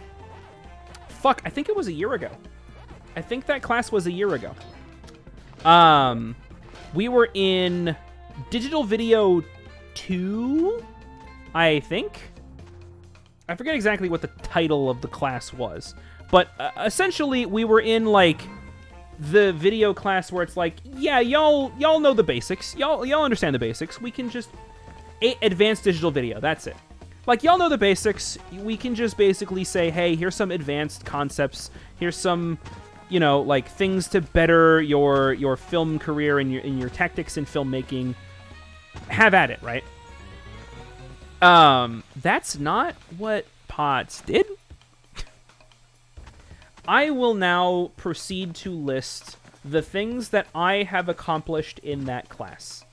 Fuck, I think it was a year ago. I think that class was a year ago. We were in Digital Video 2, I think. I forget exactly what the title of the class was. But essentially, we were in, like, the video class where it's like, yeah, y'all know the basics. Y'all understand the basics. We can just... advanced digital video, that's it. Like, y'all know the basics. We can just basically say, hey, here's some advanced concepts. Here's some, you know, like, things to better your film career and your tactics in filmmaking. Have at it, right? That's not what Potts did. I will now proceed to list the things that I have accomplished in that class.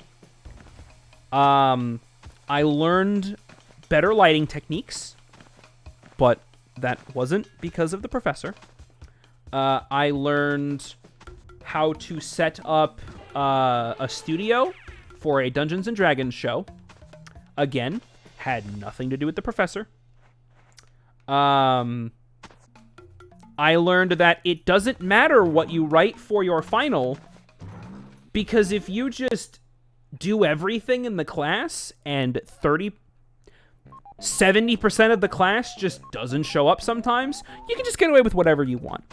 I learned better lighting techniques, but that wasn't because of the professor. I learned how to set up a studio for a Dungeons & Dragons show. Again, had nothing to do with the professor. I learned that it doesn't matter what you write for your final, because if you just do everything in the class and 70% of the class just doesn't show up sometimes, you can just get away with whatever you want.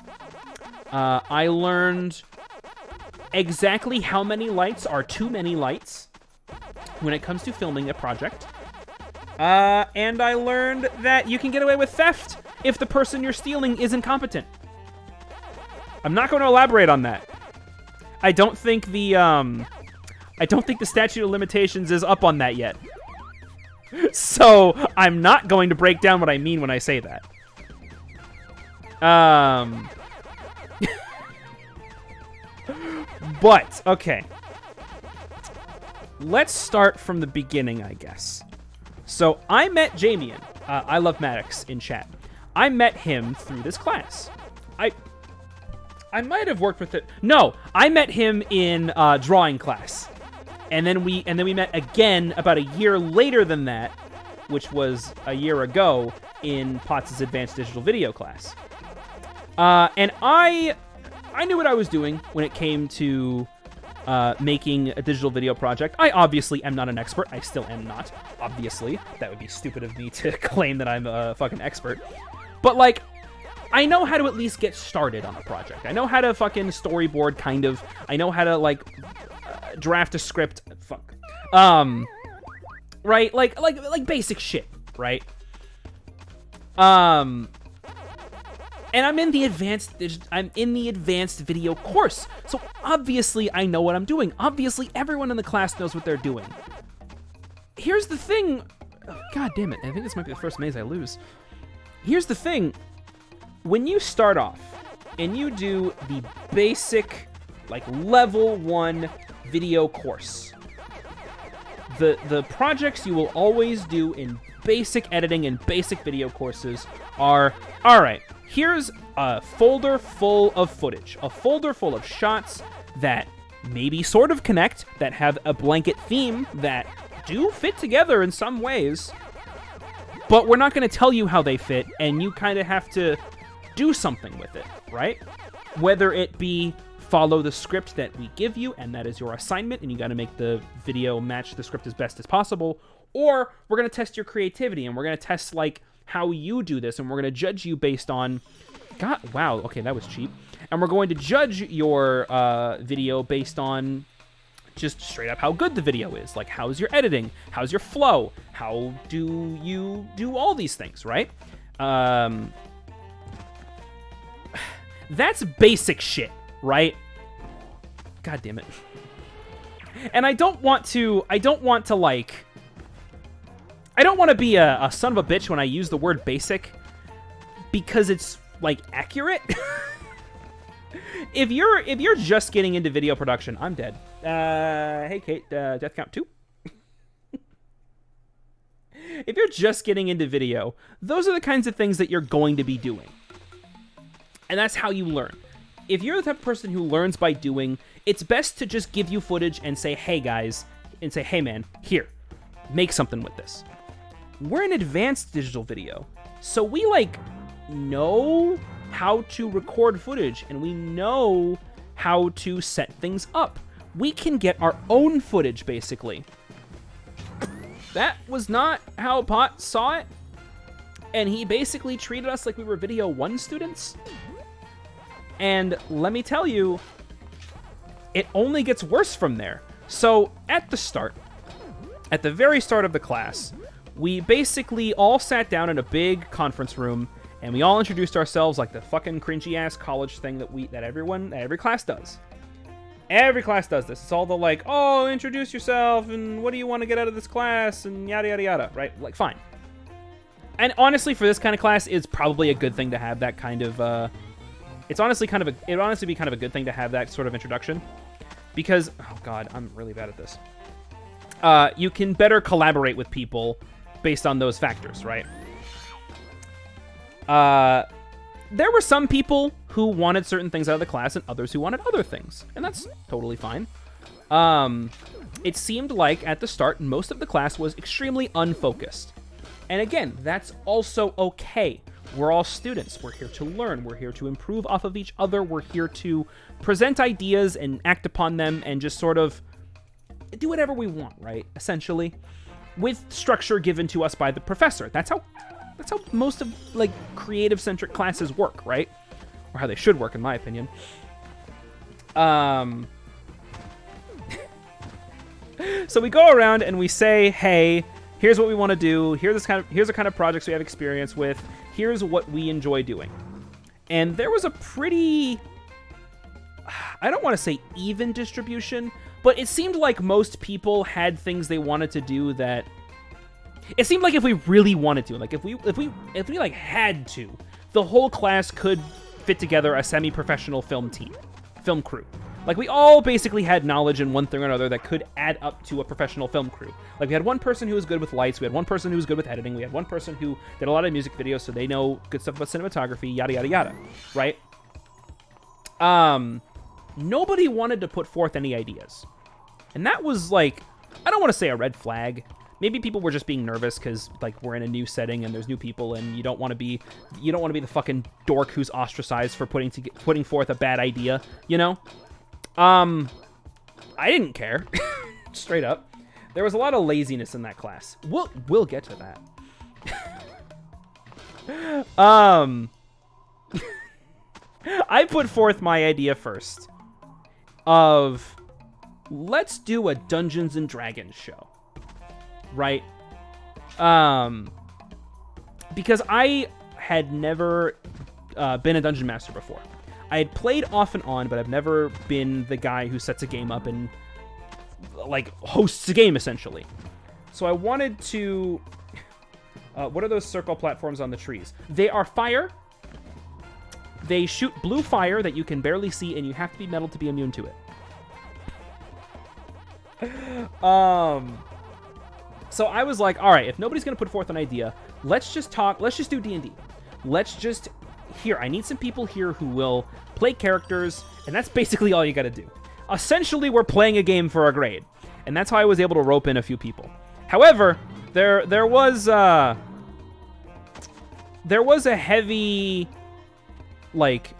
I learned exactly how many lights are too many lights. when it comes to filming a project. And I learned that you can get away with theft if the person you're stealing is incompetent. I'm not going to elaborate on that. I don't think the statute of limitations is up on that yet. So I'm not going to break down what I mean when I say that. But, okay. Let's start from the beginning, I guess. So I met Jamian, I love Maddox, in chat. I met him through this class. I might have worked with it. No, I met him in drawing class. And then we met again about a year later than that, which was a year ago, in Potts' advanced digital video class. And I knew what I was doing when it came to making a digital video project. I obviously am not an expert. I still am not, obviously. That would be stupid of me to claim that I'm a fucking expert. But, like, I know how to at least get started on a project. I know how to fucking storyboard, kind of. I know how to, like, draft a script. Fuck. Right? Like basic shit, right? And I'm in the advanced video course. So obviously I know what I'm doing. Obviously everyone in the class knows what they're doing. Here's the thing. Oh, God damn it. I think this might be the first maze I lose. Here's the thing. When you start off and you do the basic, like, level 1 video course, the projects you will always do in basic editing and basic video courses are, all right, here's a folder full of footage, a folder full of shots that maybe sort of connect, that have a blanket theme, that do fit together in some ways, but we're not going to tell you how they fit, and you kind of have to do something with it, right? Whether it be follow the script that we give you, and that is your assignment, and you got to make the video match the script as best as possible, or we're going to test your creativity, and we're going to test, like, how you do this, and we're going to judge you based on... God, wow, okay, that was cheap. And we're going to judge your video based on just straight up how good the video is. Like, how's your editing? How's your flow? How do you do all these things, right? That's basic shit, right? God damn it. And I don't want to be a son of a bitch when I use the word basic, because it's, like, accurate. If you're just getting into video production, I'm dead. Hey Kate, death count 2. If you're just getting into video, those are the kinds of things that you're going to be doing. And that's how you learn. If you're the type of person who learns by doing, it's best to just give you footage and say, hey guys, and say, hey man, here, make something with this. We're in advanced digital video, so we, like, know how to record footage, and we know how to set things up. We can get our own footage, basically. That was not how Pot saw it, and he basically treated us like we were Video 1 students. And let me tell you, it only gets worse from there. So at the very start of the class, we basically all sat down in a big conference room, and we all introduced ourselves like the fucking cringy ass college thing that every class does. Every class does this. It's all the, like, oh, introduce yourself, and what do you want to get out of this class, and yada yada yada, right? Like, fine. And honestly, for this kind of class, it's probably a good thing to have that kind of it'd honestly be kind of a good thing to have that sort of introduction, because, oh god, I'm really bad at this. You can better collaborate with people based on those factors, right? There were some people who wanted certain things out of the class and others who wanted other things, and that's totally fine. It seemed like at the start, most of the class was extremely unfocused. And again, that's also okay. We're all students. We're here to learn. We're here to improve off of each other. We're here to present ideas and act upon them and just sort of do whatever we want, right? Essentially, with structure given to us by the professor. That's how most of, like, creative-centric classes work, right? Or how they should work, in my opinion. So we go around and we say, hey, here's what we want to do. Here's the kind of projects we have experience with. Here's what we enjoy doing. And there was a pretty, I don't want to say even distribution, but it seemed like most people had things they wanted to do that it seemed like if we really wanted to, like if we like had to, the whole class could fit together a semi-professional film crew. Like, we all basically had knowledge in one thing or another that could add up to a professional film crew. Like, we had one person who was good with lights, we had one person who was good with editing, we had one person who did a lot of music videos, so they know good stuff about cinematography, yada, yada, yada, right? Nobody wanted to put forth any ideas. And that was, like, I don't want to say a red flag. Maybe people were just being nervous because, like, we're in a new setting and there's new people and you don't want to be the fucking dork who's ostracized for putting forth a bad idea, you know? I didn't care. Straight up. There was a lot of laziness in that class. We'll get to that. I put forth my idea first of let's do a Dungeons and Dragons show. Right? Because I had never been a dungeon master before. I had played off and on, but I've never been the guy who sets a game up and, like, hosts a game, essentially. So I wanted to... what are those circle platforms on the trees? They are fire. They shoot blue fire that you can barely see, and you have to be metal to be immune to it. So I was like, all right, if nobody's going to put forth an idea, let's just do D&D. I need some people here who will play characters, and that's basically all you got to do. Essentially, we're playing a game for a grade, and that's how I was able to rope in a few people. However, there was a heavy, like,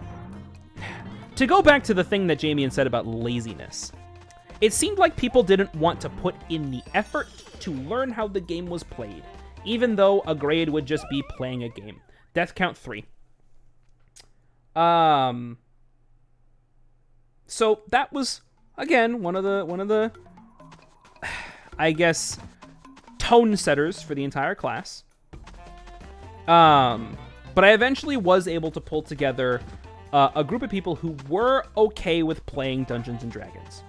to go back to the thing that Jamie said about laziness. It seemed like people didn't want to put in the effort to learn how the game was played, even though a grade would just be playing a game. Death count 3. So that was, again, one of the I guess tone setters for the entire class. But I eventually was able to pull together a group of people who were okay with playing Dungeons and Dragons.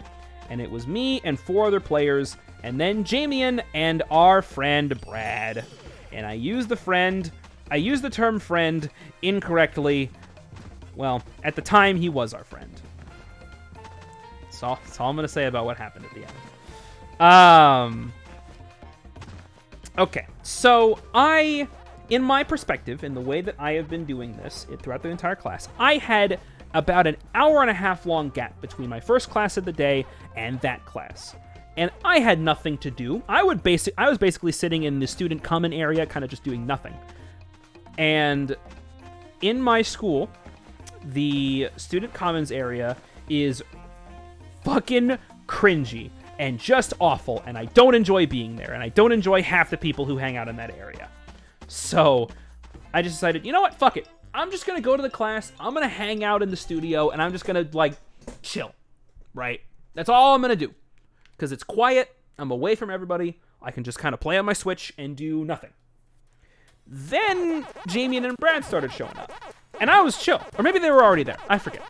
And it was me and 4 other players, and then Jamian and our friend Brad. And I used the term friend incorrectly. Well, at the time, he was our friend. That's all I'm going to say about what happened at the end. Okay, so in my perspective, in the way that I have been doing this throughout the entire class, I had about an hour and a half long gap between my first class of the day and that class. And I had nothing to do. I was basically sitting in the student common area, kind of just doing nothing. And in my school, the student commons area is fucking cringy and just awful, and I don't enjoy being there, and I don't enjoy half the people who hang out in that area. So I just decided, you know what, fuck it. I'm just going to go to the class, I'm going to hang out in the studio, and I'm just going to, like, chill, right? That's all I'm going to do. Because it's quiet, I'm away from everybody, I can just kind of play on my Switch and do nothing. Then Jamie and Brad started showing up. And I was chill. Or maybe they were already there. I forget.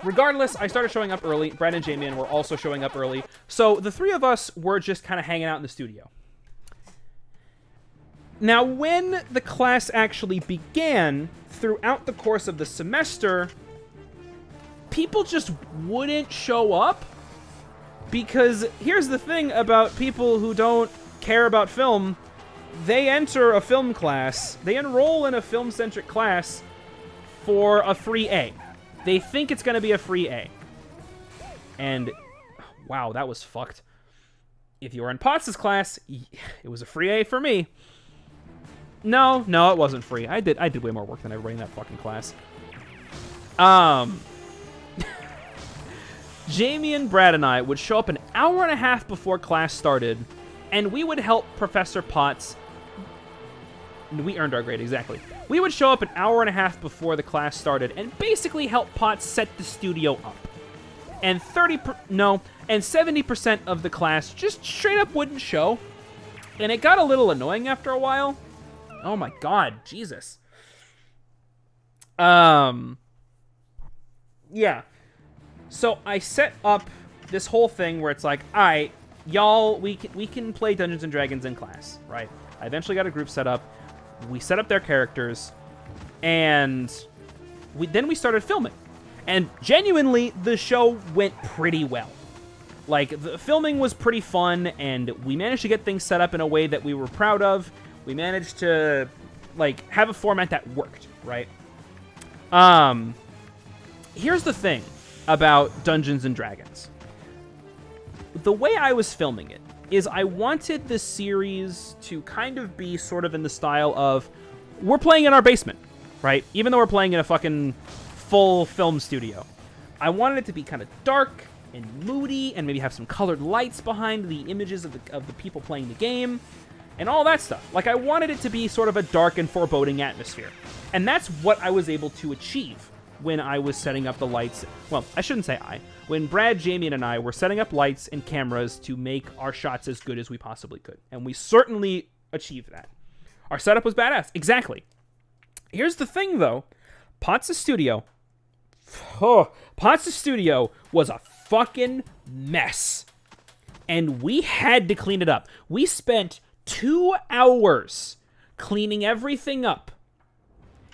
Regardless, I started showing up early. Brad and Jamie were also showing up early. So the 3 of us were just kind of hanging out in the studio. Now, when the class actually began, throughout the course of the semester, people just wouldn't show up. Because here's the thing about people who don't care about film. They enter a film class, they enroll in a film-centric class for a free A. They think it's going to be a free A. And, wow, that was fucked. If you were in Potts' class, it was a free A for me. No, it wasn't free. I did way more work than everybody in that fucking class. Jamie and Brad and I would show up an hour and a half before class started, and we would help Professor Potts. We earned our grade, exactly. We would show up an hour and a half before the class started and basically help Potts set the studio up. and 70% of the class just straight up wouldn't show. And it got a little annoying after a while. Oh my god, Jesus. Yeah. So I set up this whole thing where it's like, all right, y'all, we can play Dungeons and Dragons in class, right? I eventually got a group set up. We set up their characters, and then we started filming. And genuinely, the show went pretty well. Like, the filming was pretty fun, and we managed to get things set up in a way that we were proud of. We managed to, like, have a format that worked, right? Here's the thing about Dungeons and Dragons. The way I was filming it is I wanted the series to kind of be sort of in the style of, we're playing in our basement, right? Even though we're playing in a fucking full film studio. I wanted it to be kind of dark and moody and maybe have some colored lights behind the images of the people playing the game and all that stuff. Like, I wanted it to be sort of a dark and foreboding atmosphere. And that's what I was able to achieve when I was setting up the lights. Well, I shouldn't say I. When Brad, Jamie, and I were setting up lights and cameras to make our shots as good as we possibly could. And we certainly achieved that. Our setup was badass. Exactly. Here's the thing, though. Potts' studio was a fucking mess. And we had to clean it up. We spent 2 hours cleaning everything up.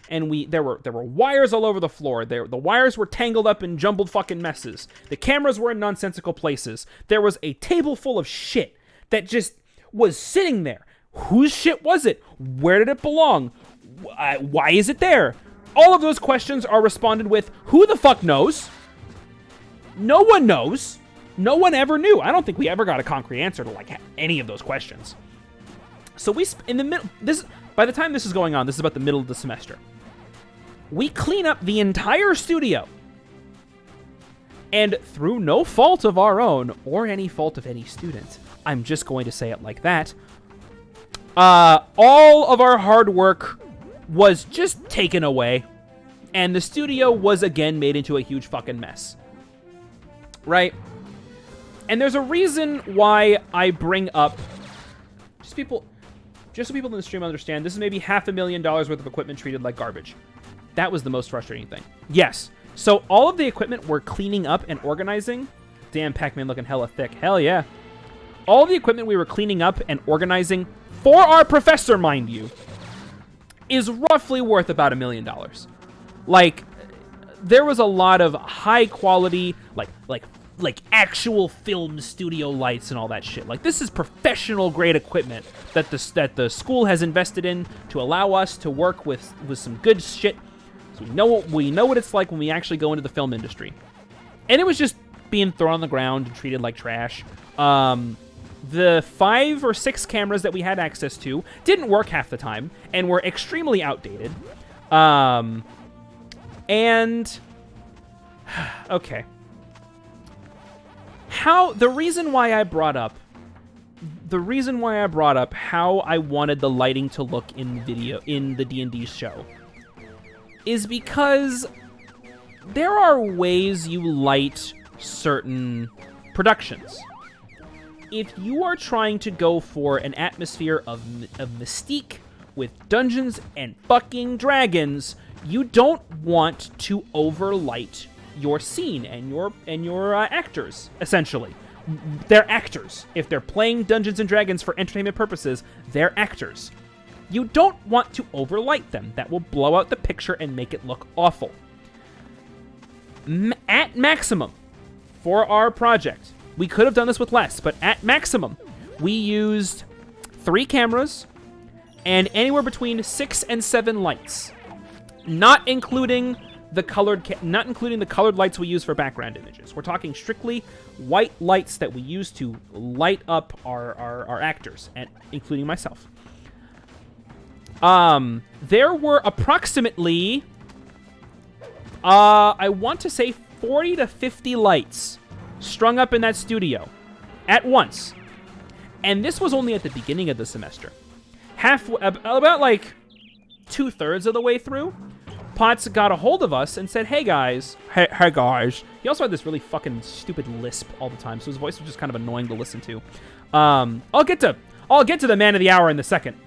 And there were wires all over the floor. The wires were tangled up in jumbled fucking messes. The cameras were in nonsensical places. There was a table full of shit that just was sitting there. Whose shit was it? Where did it belong? Why is it there? All of those questions are responded with, who the fuck knows? No one knows. No one ever knew. I don't think we ever got a concrete answer to like any of those questions. So in the middle, by the time this is going on, this is about the middle of the semester. We clean up the entire studio. And through no fault of our own, or any fault of any student, I'm just going to say it like that, all of our hard work was just taken away, and the studio was again made into a huge fucking mess. Right? And there's a reason why I bring up, just so people in the stream understand, this is maybe $500,000 worth of equipment treated like garbage. That was the most frustrating thing. Yes. So all of the equipment we're cleaning up and organizing, damn, Pac-Man looking hella thick. Hell yeah. All the equipment we were cleaning up and organizing for our professor, mind you, is roughly worth about $1 million. Like, there was a lot of high quality, like actual film studio lights and all that shit. Like, this is professional grade equipment that the school has invested in to allow us to work with some good shit. So we know what it's like when we actually go into the film industry. And it was just being thrown on the ground and treated like trash. The 5 or 6 cameras that we had access to didn't work half the time and were extremely outdated. And okay. The reason why I brought up how I wanted the lighting to look in the D&D show is because there are ways you light certain productions. If you are trying to go for an atmosphere of mystique with Dungeons and fucking Dragons, you don't want to overlight your scene and your actors, essentially. They're actors. If they're playing Dungeons and Dragons for entertainment purposes, they're actors. You don't want to overlight them. That will blow out the picture and make it look awful. At maximum, for our project, we could have done this with less, but at maximum, we used 3 cameras and anywhere between 6 and 7 lights, not including the colored lights we use for background images. We're talking strictly white lights that we use to light up our actors, and including myself. There were approximately, I want to say 40 to 50 lights strung up in that studio at once. And this was only at the beginning of the semester. About like 2/3 of the way through, Potts got a hold of us and said, hey guys. Hey guys. He also had this really fucking stupid lisp all the time, so his voice was just kind of annoying to listen to. I'll get to the man of the hour in a second.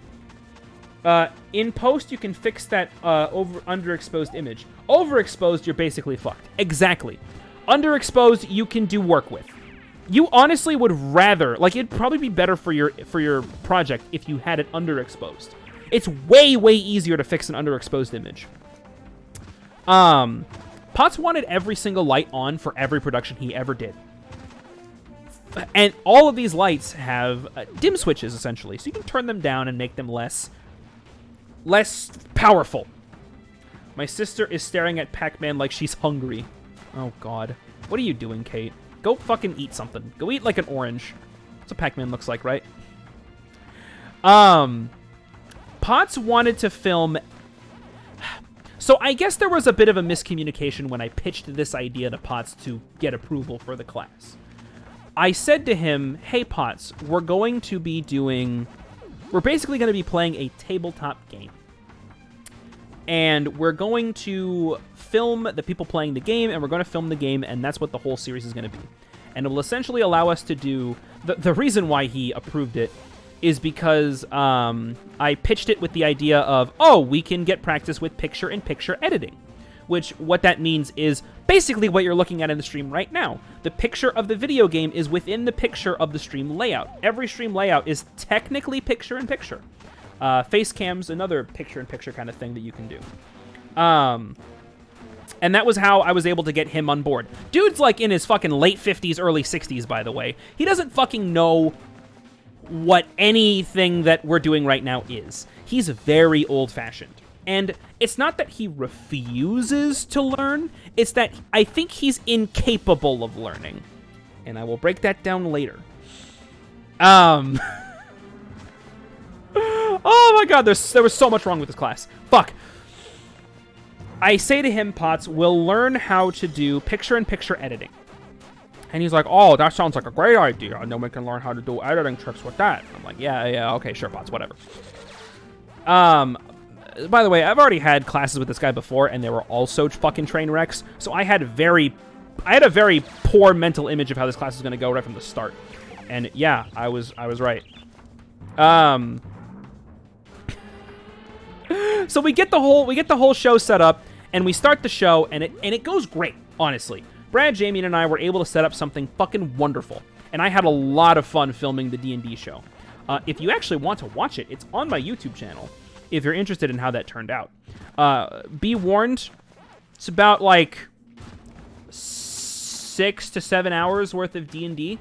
In post, you can fix that underexposed image. Overexposed, you're basically fucked. Exactly. Underexposed, you can do work with. You honestly would rather, like, it'd probably be better for your project if you had it underexposed. It's way easier to fix an underexposed image. Potts wanted every single light on for every production he ever did. And all of these lights have dim switches, essentially, so you can turn them down and make them less powerful. My sister is staring at Pac-Man like she's hungry. Oh, God. What are you doing, Kate? Go fucking eat something. Go eat like an orange. That's what Pac-Man looks like, right? Potts wanted to film... So I guess there was a bit of a miscommunication when I pitched this idea to Potts to get approval for the class. I said to him, hey, Potts, we're basically going to be playing a tabletop game. And we're going to film the people playing the game, and we're going to film the game, and that's what the whole series is going to be. And it will essentially allow us to do... The reason why he approved it is because I pitched it with the idea of, oh, we can get practice with picture-in-picture editing. Which, what that means is basically what you're looking at in the stream right now. The picture of the video game is within the picture of the stream layout. Every stream layout is technically picture-in-picture. Face cam's another picture-in-picture kind of thing that you can do. And that was how I was able to get him on board. Dude's like in his fucking late 50s, early 60s, by the way. He doesn't fucking know what anything that we're doing right now is. He's very old-fashioned. And it's not that he refuses to learn, it's that I think he's incapable of learning. And I will break that down later. Oh my god, there was so much wrong with this class. Fuck. I say to him, Potts, we'll learn how to do picture-in-picture editing. And he's like, oh, that sounds like a great idea. And then we can learn how to do editing tricks with that. I'm like, yeah, okay, sure, Potts, whatever. By the way, I've already had classes with this guy before, and they were also fucking train wrecks. So I had a very poor mental image of how this class was going to go right from the start. And yeah, I was right. So we get the whole show set up, and we start the show, and it goes great, honestly. Brad, Jamie, and I were able to set up something fucking wonderful, and I had a lot of fun filming the D&D show. If you actually want to watch it, it's on my YouTube channel, if you're interested in how that turned out. Be warned, it's about like 6 to 7 hours worth of D&D.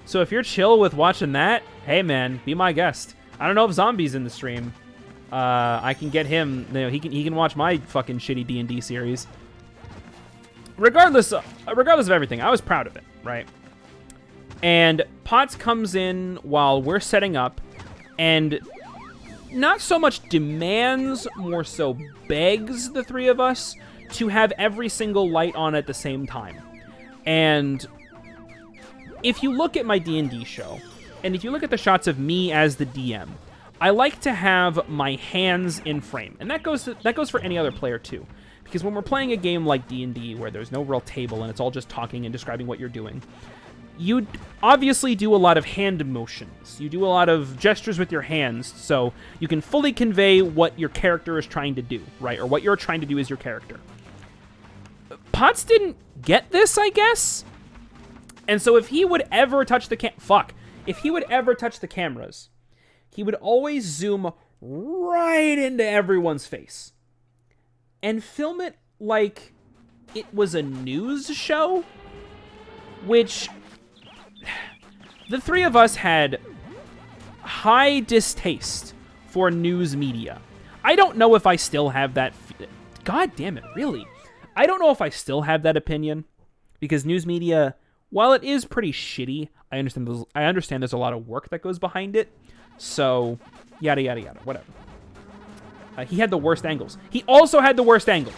So if you're chill with watching that, hey man, be my guest. I don't know if Zombie's in the stream. I can get him, you know, he can watch my fucking shitty D&D series. Regardless of everything, I was proud of it, right? And Potts comes in while we're setting up, and not so much demands, more so begs the three of us to have every single light on at the same time. And if you look at my D&D show, and if you look at the shots of me as the DM, I like to have my hands in frame, and that goes for any other player too. Because when we're playing a game like D&D, where there's no real table and it's all just talking and describing what you're doing, you obviously do a lot of hand motions. You do a lot of gestures with your hands, so you can fully convey what your character is trying to do, right? Or what you're trying to do as your character. Potts didn't get this, I guess? And so if he would ever touch the if he would ever touch the cameras, he would always zoom right into everyone's face and film it like it was a news show, which the three of us had high distaste for news media. I don't know if I still have that... God damn it, really? I don't know if I still have that opinion, because news media, while it is pretty shitty, I understand there's a lot of work that goes behind it, so yada yada yada, whatever. He had the worst angles. He also had the worst angles.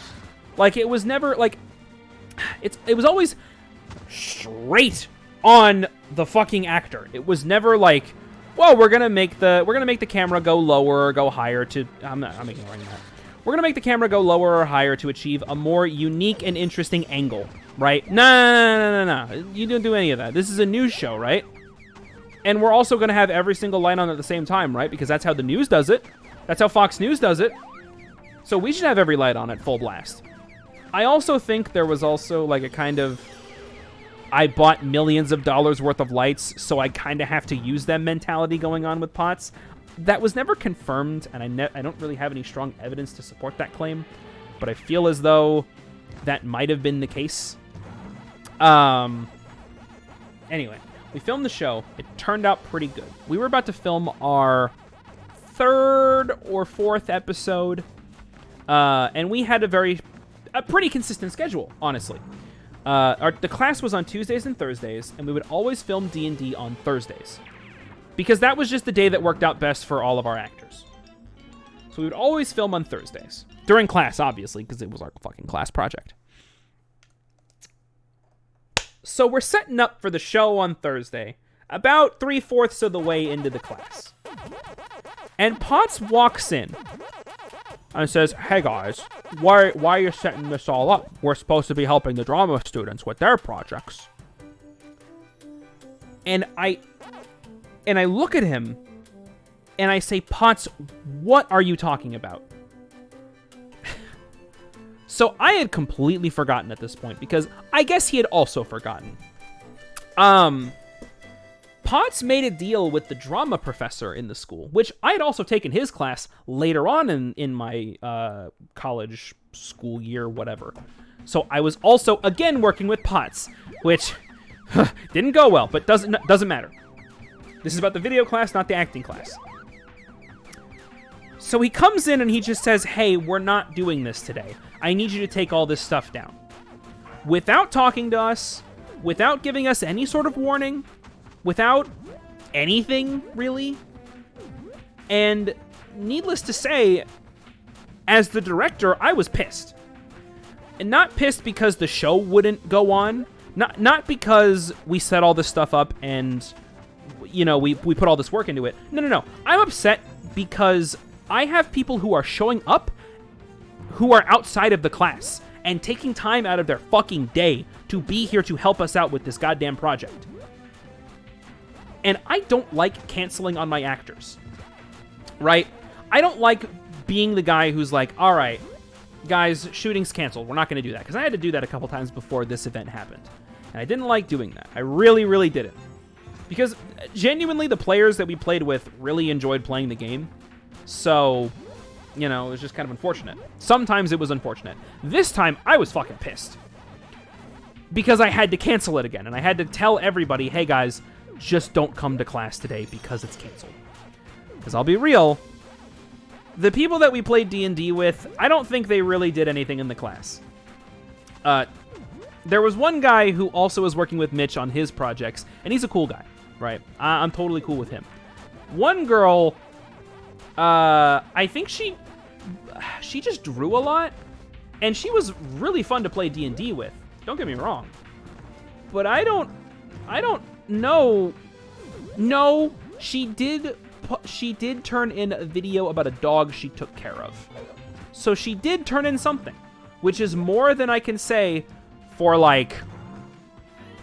Like, it was never, like... It was always straight on the fucking actor. It was never like, well, we're gonna make the camera go lower or go higher to... I'm ignoring that. we're going to make the camera go lower or higher to achieve a more unique and interesting angle, right? No. You don't do any of that. This is a news show, right? And we're also going to have every single light on at the same time, right? Because that's how the news does it. That's how Fox News does it. So we should have every light on at full blast. I also think there was also like a kind of, I bought millions of dollars worth of lights, so I kind of have to use them mentality going on with Potts. That was never confirmed, and I don't really have any strong evidence to support that claim, but I feel as though that might have been the case. Anyway, we filmed the show. It turned out pretty good. We were about to film our 3rd or 4th episode, and we had a pretty consistent schedule, honestly. The class was on Tuesdays and Thursdays, and we would always film D&D on Thursdays, because that was just the day that worked out best for all of our actors. So we would always film on Thursdays. During class, obviously, because it was our fucking class project. So we're setting up for the show on Thursday, about 3/4 of the way into the class. And Potts walks in and says, "Hey guys, why are you setting this all up? We're supposed to be helping the drama students with their projects." And I look at him and I say, "Potts, what are you talking about?" So I had completely forgotten at this point, because I guess he had also forgotten. Potts made a deal with the drama professor in the school, which I had also taken his class later on in my college school year, whatever. So I was also, again, working with Potts, which didn't go well, but doesn't matter. This is about the video class, not the acting class. So he comes in and he just says, "Hey, we're not doing this today. I need you to take all this stuff down." Without talking to us, without giving us any sort of warning, without anything, really. And needless to say, as the director, I was pissed. And not pissed because the show wouldn't go on. Not because we set all this stuff up and, you know, we put all this work into it. No. I'm upset because I have people who are showing up who are outside of the class and taking time out of their fucking day to be here to help us out with this goddamn project. And I don't like canceling on my actors, right? I don't like being the guy who's like, "All right, guys, shooting's canceled. We're not going to do that." Because I had to do that a couple times before this event happened. And I didn't like doing that. I really, really didn't. Because genuinely, the players that we played with really enjoyed playing the game. So, you know, it was just kind of unfortunate. Sometimes it was unfortunate. This time, I was fucking pissed. Because I had to cancel it again. And I had to tell everybody, "Hey guys, just don't come to class today because it's canceled." Because I'll be real, the people that we played D&D with, I don't think they really did anything in the class. There was one guy who also was working with Mitch on his projects, and he's a cool guy, right? I'm totally cool with him. One girl, I think she just drew a lot, and she was really fun to play D&D with. Don't get me wrong. But I don't know. No, she did turn in a video about a dog she took care of. So she did turn in something, which is more than I can say for, like,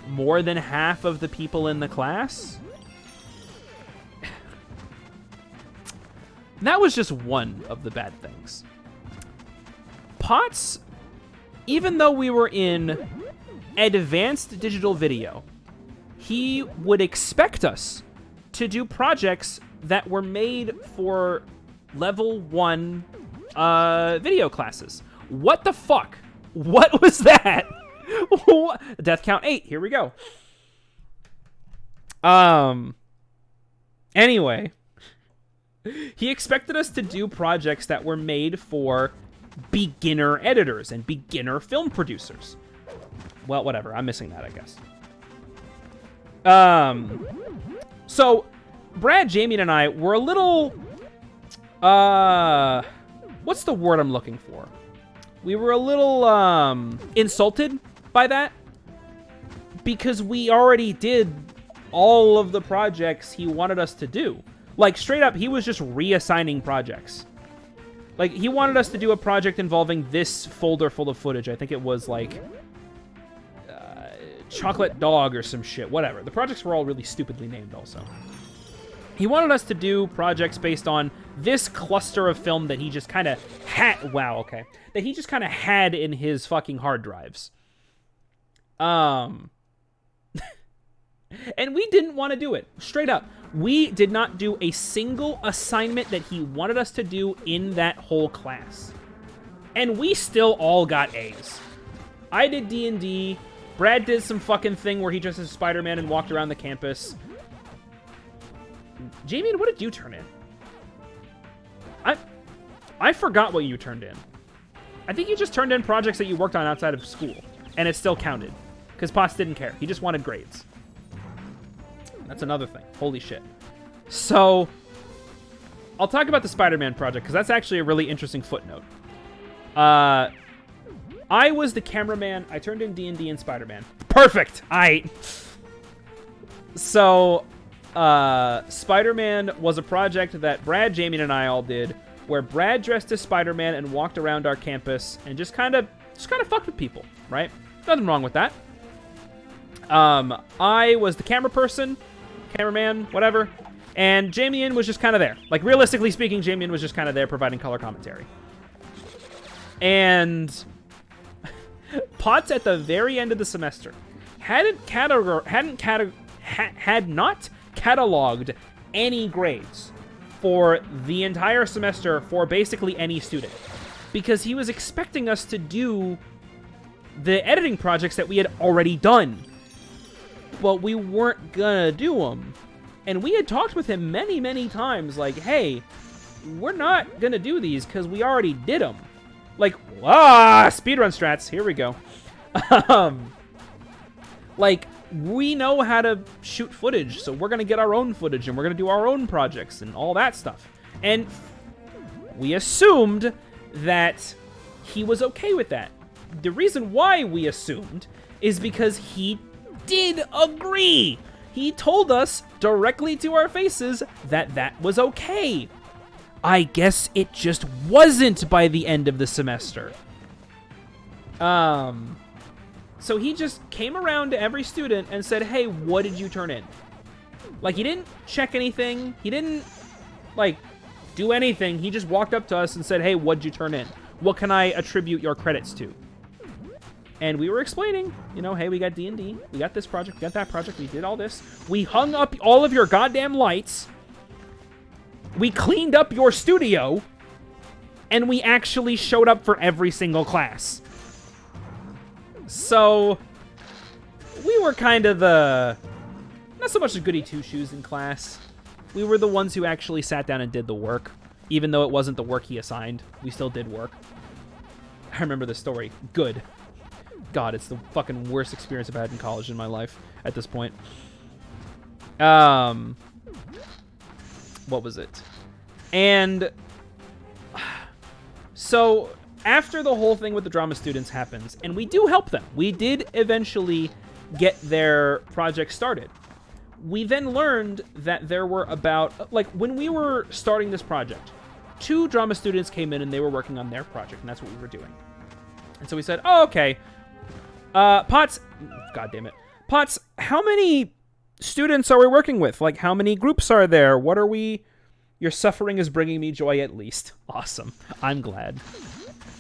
more than half of the people in the class. That was just one of the bad things. Potts, even though we were in advanced digital video, he would expect us to do projects that were made for level 1 video classes. What the fuck? What was that? Death count 8. Here we go. Anyway, he expected us to do projects that were made for beginner editors and beginner film producers. Well, whatever. I'm missing that, I guess. So Brad, Jamie, and I were a little, what's the word I'm looking for? We were a little, insulted by that, because we already did all of the projects he wanted us to do. Like, straight up, he was just reassigning projects. Like, he wanted us to do a project involving this folder full of footage. I think it was, like, Chocolate Dog or some shit. Whatever. The projects were all really stupidly named also. He wanted us to do projects based on this cluster of film that he just kind of had... Wow, okay. That he just kind of had in his fucking hard drives. And we didn't want to do it. Straight up. We did not do a single assignment that he wanted us to do in that whole class. And we still all got A's. I did D&D. Brad did some fucking thing where he dressed as Spider-Man and walked around the campus. Jamie, what did you turn in? I forgot what you turned in. I think you just turned in projects that you worked on outside of school. And it still counted. Because Potts didn't care. He just wanted grades. That's another thing. Holy shit. So, I'll talk about the Spider-Man project, because that's actually a really interesting footnote. I was the cameraman. I turned in D&D and Spider-Man. Perfect! So, Spider-Man was a project that Brad, Jamie, and I all did, where Brad dressed as Spider-Man and walked around our campus and just kind of fucked with people, right? Nothing wrong with that. I was the cameraman, whatever, and Jamie was just kind of there. Like, realistically speaking, Jamie was just kind of there providing color commentary. And Potts at the very end of the semester had not cataloged any grades for the entire semester for basically any student, because he was expecting us to do the editing projects that we had already done, but we weren't gonna do them. And we had talked with him many, many times, like, hey, we're not gonna do these because we already did them. Like, speedrun strats, here we go. Like, we know how to shoot footage, so we're gonna get our own footage, and we're gonna do our own projects, and all that stuff. And we assumed that he was okay with that. The reason why we assumed is because he did agree. He told us directly to our faces that that was okay. I guess it just wasn't by the end of the semester. So he just came around to every student and said, hey, what did you turn in? Like, he didn't check anything. He didn't, like, do anything. He just walked up to us and said, hey, what'd you turn in? What can I attribute your credits to? And we were explaining, you know, hey, we got D&D. We got this project. We got that project. We did all this. We hung up all of your goddamn lights. We cleaned up your studio. And we actually showed up for every single class. So, we were kind of the... not so much the goody two-shoes in class. We were the ones who actually sat down and did the work. Even though it wasn't the work he assigned, we still did work. I remember the story. Good. God, it's the fucking worst experience I've had in college in my life at this point. What was it? And so after the whole thing with the drama students happens, and we do help them. We did eventually get their project started. We then learned that there were about, like, when we were starting this project, 2 drama students came in and they were working on their project, and that's what we were doing. And so we said, oh, okay. Potts, God damn it. Potts, how many students are we working with? Like, how many groups are there? What are we... Your suffering is bringing me joy at least. Awesome. I'm glad.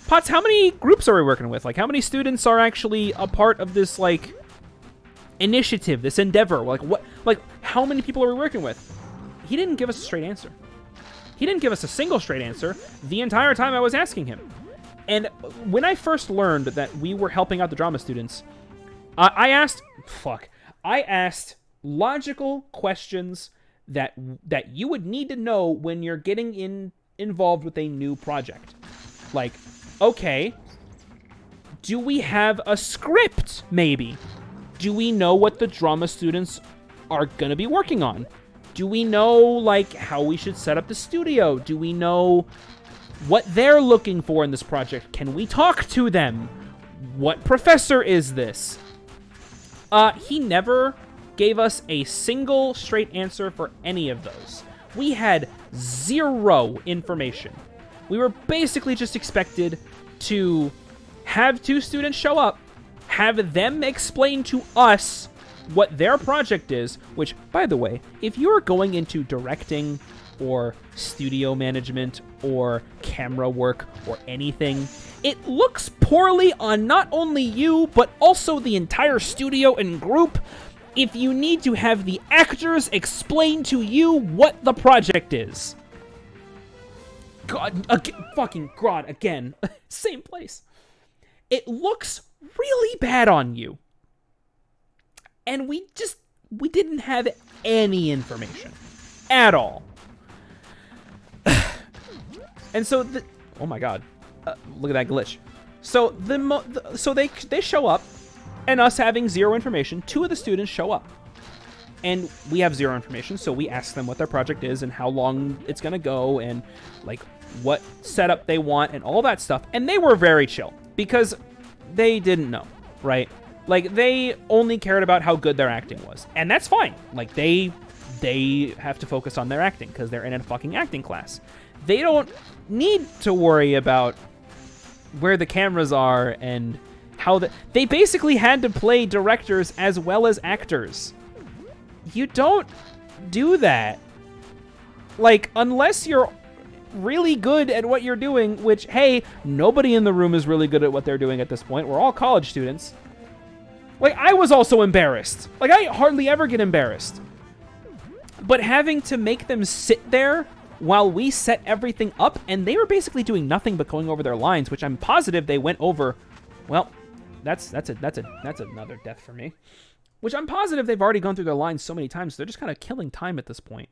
Potts, how many groups are we working with? Like, how many students are actually a part of this, like, initiative, this endeavor? Like, what? Like, how many people are we working with? He didn't give us a straight answer. He didn't give us a single straight answer the entire time I was asking him. And when I first learned that we were helping out the drama students, I asked logical questions that you would need to know when you're getting involved with a new project. Like, okay, do we have a script, maybe? Do we know what the drama students are going to be working on? Do we know, like, how we should set up the studio? Do we know what they're looking for in this project? Can we talk to them? What professor is this? He never gave us a single straight answer for any of those. We had zero information. We were basically just expected to have 2 students show up, have them explain to us what their project is, which, by the way, if you're going into directing or studio management or camera work or anything, it looks poorly on not only you, but also the entire studio and group if you need to have the actors explain to you what the project is. God, again, fucking God, again. Same place. It looks really bad on you. And we didn't have any information at all. And so, oh my God, look at that glitch. So they show up, and us having 0 information, 2 of the students show up. And we have 0 information, so we ask them what their project is and how long it's gonna go and like what setup they want and all that stuff. And they were very chill because they didn't know, right? Like, they only cared about how good their acting was. And that's fine. Like, they have to focus on their acting because they're in a fucking acting class. They don't need to worry about where the cameras are and how they basically had to play directors as well as actors. You don't do that. Like, unless you're really good at what you're doing, which, hey, nobody in the room is really good at what they're doing at this point. We're all college students. Like, I was also embarrassed. Like, I hardly ever get embarrassed. But having to make them sit there while we set everything up, and they were basically doing nothing but going over their lines, which I'm positive they went over. Well, that's another death for me. Which I'm positive they've already gone through their lines so many times, they're just kind of killing time at this point.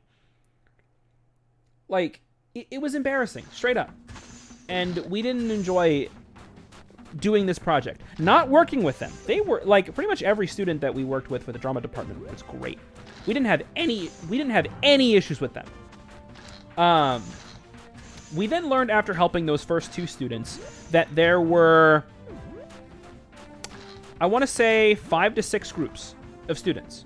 Like, it was embarrassing, straight up. And we didn't enjoy doing this project. Not working with them. They were, like, pretty much every student that we worked with for the drama department was great. We didn't have any issues with them. We then learned after helping those first 2 students that there were, I want to say, 5 to 6 groups of students.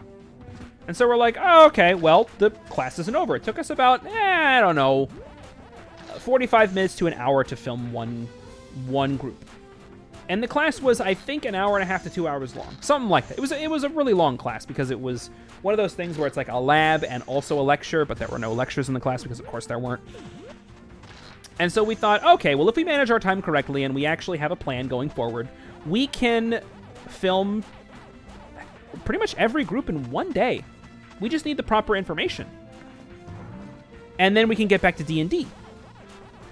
And so we're like, oh, okay, well, the class isn't over. It took us about, I don't know, 45 minutes to an hour to film one group. And the class was, I think, an hour and a half to 2 hours long. Something like that. It was a really long class because it was one of those things where it's like a lab and also a lecture, but there were no lectures in the class because, of course, there weren't. And so we thought, okay, well, if we manage our time correctly and we actually have a plan going forward, we can film pretty much every group in one day. We just need the proper information. And then we can get back to D&D.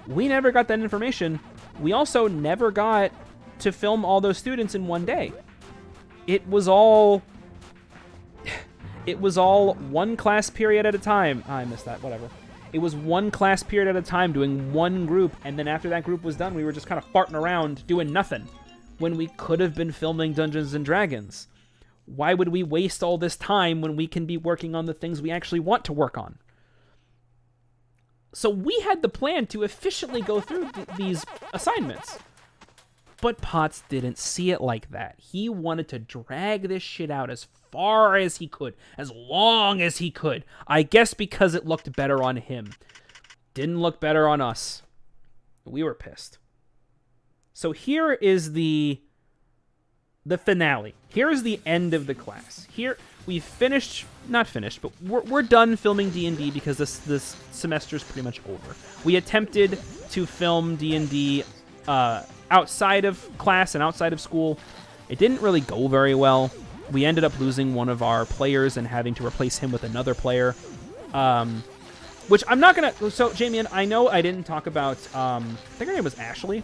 We never got that information. We also never got to film all those students in one day. It was all one class period at a time. I missed that, whatever. It was one class period at a time doing one group, and then after that group was done, we were just kind of farting around doing nothing when we could have been filming Dungeons and Dragons. Why would we waste all this time when we can be working on the things we actually want to work on? So we had the plan to efficiently go through these assignments. But Potts didn't see it like that. He wanted to drag this shit out as far as he could, as long as he could. I guess because it looked better on him. Didn't look better on us. We were pissed. So here is the finale. Here is the end of the class. Here we finished, not finished, but we're done filming D&D because this semester's pretty much over. We attempted to film D&D outside of class and outside of school. It didn't really go very well. We ended up losing one of our players and having to replace him with another player. Which I'm not going to... So, Jamie, I know I didn't talk about... I think her name was Ashley.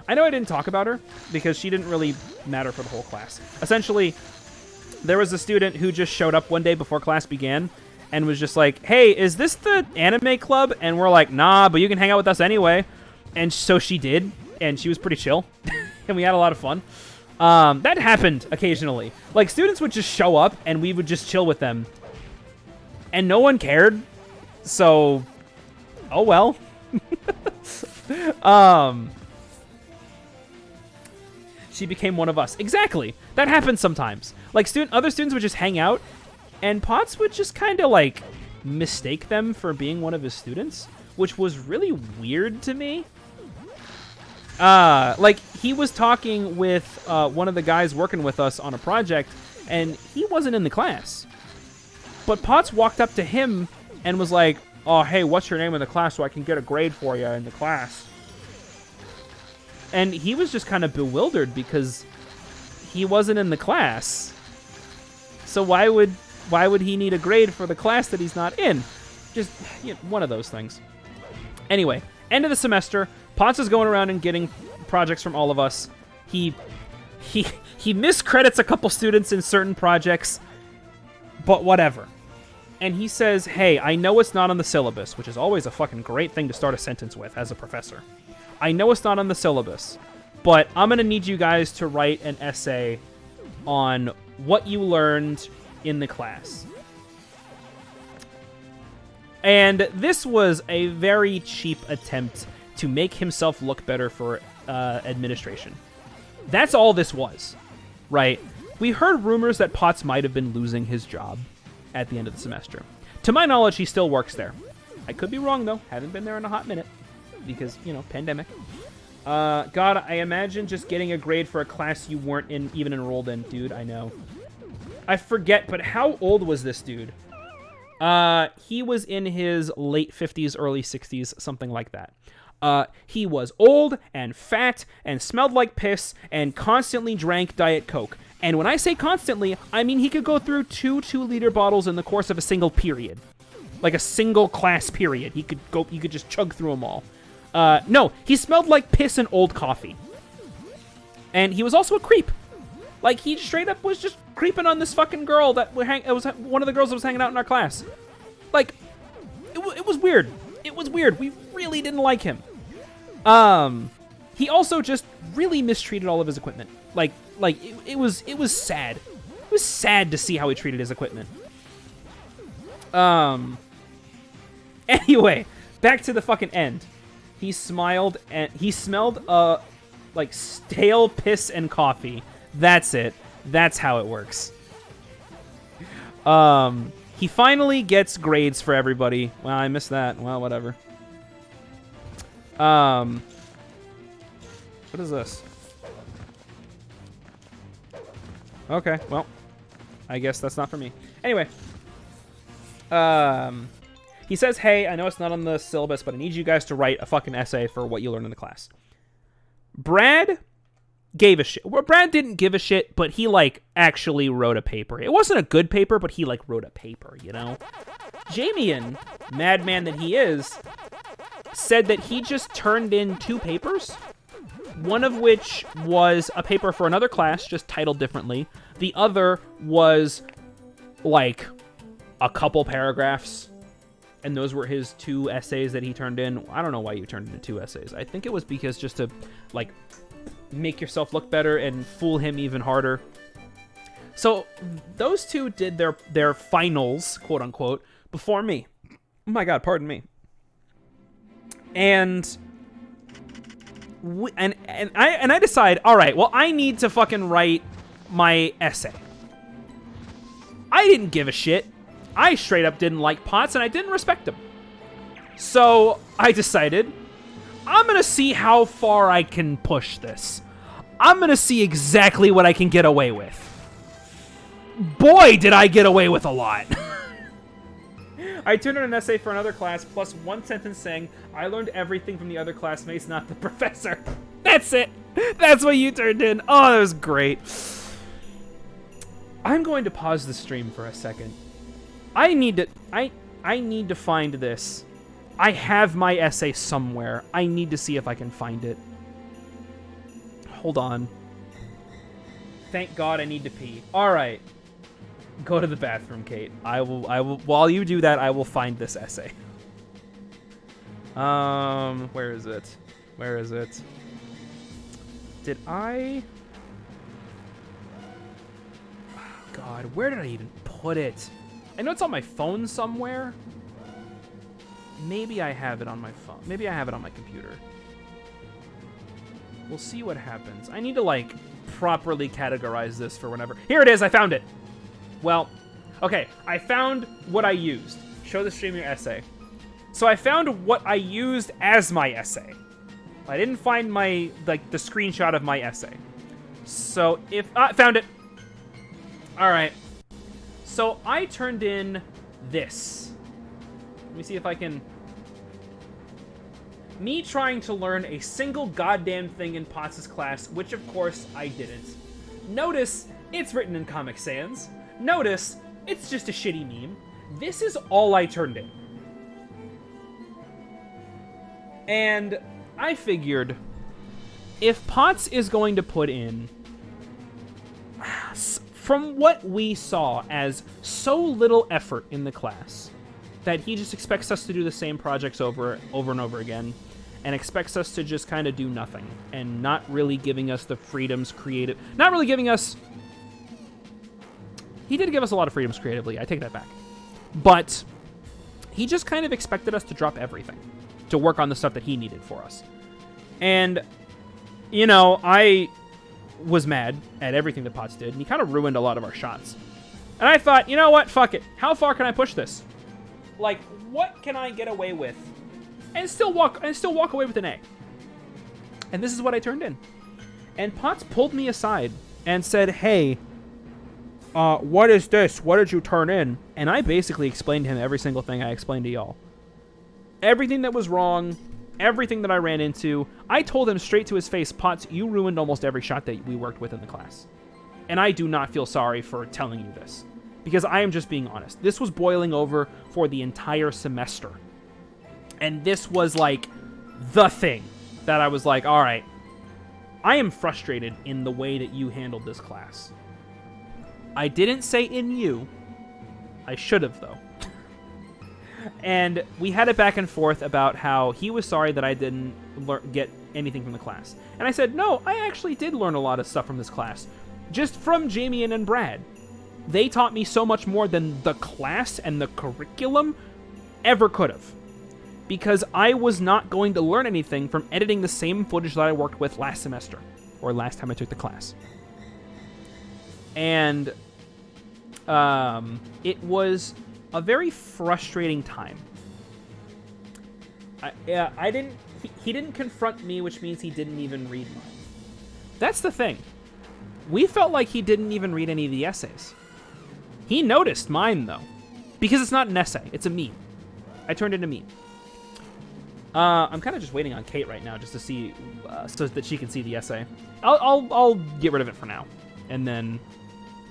I know I didn't talk about her because she didn't really matter for the whole class. Essentially, there was a student who just showed up one day before class began and was just like, hey, is this the anime club? And we're like, nah, but you can hang out with us anyway. And so she did, and she was pretty chill. And we had a lot of fun. That happened occasionally. Like, students would just show up, and we would just chill with them. And no one cared. So, oh well. She became one of us. Exactly. That happens sometimes. Like, other students would just hang out, and Potts would just kind of, like, mistake them for being one of his students, which was really weird to me. Like, he was talking with one of the guys working with us on a project, and he wasn't in the class. But Potts walked up to him and was like, oh, hey, what's your name in the class so I can get a grade for you in the class? And he was just kind of bewildered because he wasn't in the class. So why would he need a grade for the class that he's not in? Just one of those things. Anyway, end of the semester. Potts is going around and getting projects from all of us. He miscredits a couple students in certain projects, but whatever. And he says, hey, I know it's not on the syllabus, which is always a fucking great thing to start a sentence with as a professor. I know it's not on the syllabus, but I'm going to need you guys to write an essay on what you learned in the class. And this was a very cheap attempt to make himself look better for administration. That's all this was, right? We heard rumors that Potts might have been losing his job at the end of the semester. To my knowledge, he still works there. I could be wrong, though. Haven't been there in a hot minute because, pandemic. God, I imagine just getting a grade for a class you weren't even enrolled in. Dude, I know. I forget, but how old was this dude? He was in his late 50s, early 60s, something like that. He was old and fat and smelled like piss and constantly drank Diet Coke. And when I say constantly, I mean he could go through 2-liter bottles in the course of a single period. Like a single class period. He could just chug through them all. No, he smelled like piss and old coffee. And he was also a creep. Like, he straight up was just creeping on this fucking girl that was one of the girls that was hanging out in our class. Like, it was weird. It was weird. We really didn't like him. He also just really mistreated all of his equipment. Like it was sad. It was sad to see how he treated his equipment. Anyway, back to the fucking end. He smiled and he smelled like stale piss and coffee. That's it. That's how it works. He finally gets grades for everybody. Well, I missed that. Well, whatever. What is this? Okay, well, I guess that's not for me. Anyway, he says, hey, I know it's not on the syllabus, but I need you guys to write a fucking essay for what you learned in the class. Brad gave a shit. Well, Brad didn't give a shit, but he, actually wrote a paper. It wasn't a good paper, but he, wrote a paper, Jamian, madman that he is, said that he just turned in 2 papers, one of which was a paper for another class, just titled differently. The other was, a couple paragraphs, and those were his 2 essays that he turned in. I don't know why you turned in 2 essays. I think it was because just to, make yourself look better and fool him even harder. So those 2 did their finals, quote unquote, before me. Oh my God, pardon me. And I decide, all right, well, I need to fucking write my essay. I didn't give a shit. I straight up didn't like Potts, and I didn't respect him. So I decided, I'm going to see how far I can push this. I'm going to see exactly what I can get away with. Boy, did I get away with a lot. I turned in an essay for another class, plus 1 sentence saying, I learned everything from the other classmates, not the professor. That's it. That's what you turned in. Oh, that was great. I'm going to pause the stream for a second. I need to find this. I have my essay somewhere. I need to see if I can find it. Hold on. Thank God I need to pee. All right. Go to the bathroom, Kate. I will while you do that, I will find this essay. Where is it? Where is it? Did I? Oh, God, where did I even put it? I know it's on my phone somewhere. Maybe I have it on my phone. Maybe I have it on my computer. We'll see what happens. I need to, properly categorize this for whenever. Here it is. I found it. Well, okay. I found what I used. Show the stream your essay. So I found what I used as my essay. I didn't find my, like, the screenshot of my essay. So if... found it. All right. So I turned in this. Let me see if I can... Me trying to learn a single goddamn thing in Potts' class, which of course I didn't. Notice it's written in Comic Sans. Notice it's just a shitty meme. This is all I turned in. And I figured if Potts is going to put in, from what we saw as so little effort in the class, that he just expects us to do the same projects over and over again, and expects us to just kind of do nothing, and not really giving us the freedoms not really giving us... He did give us a lot of freedoms creatively, I take that back. But he just kind of expected us to drop everything to work on the stuff that he needed for us. And, you know, I was mad at everything that Potts did, and he kind of ruined a lot of our shots. And I thought, you know what, fuck it. How far can I push this? Like, what can I get away with and still walk away with an A? And this is what I turned in. And Potts pulled me aside and said, hey, what is this? What did you turn in? And I basically explained to him every single thing I explained to y'all. Everything that was wrong, everything that I ran into. I told him straight to his face, Potts, you ruined almost every shot that we worked with in the class. And I do not feel sorry for telling you this, because I am just being honest. This was boiling over for the entire semester. And this was like the thing that I was like, all right, I am frustrated in the way that you handled this class. I didn't say in you. I should have, though. And we had it back and forth about how he was sorry that I didn't get anything from the class. And I said, no, I actually did learn a lot of stuff from this class. Just from Jamie and Brad. They taught me so much more than the class and the curriculum ever could have. Because I was not going to learn anything from editing the same footage that I worked with last semester. Or last time I took the class. And it was a very frustrating time. He didn't confront me, which means he didn't even read mine. That's the thing. We felt like he didn't even read any of the essays. He noticed mine, though. Because it's not an essay. It's a meme. I turned it into a meme. I'm kind of just waiting on Kate right now just to see, so that she can see the essay. I'll get rid of it for now. And then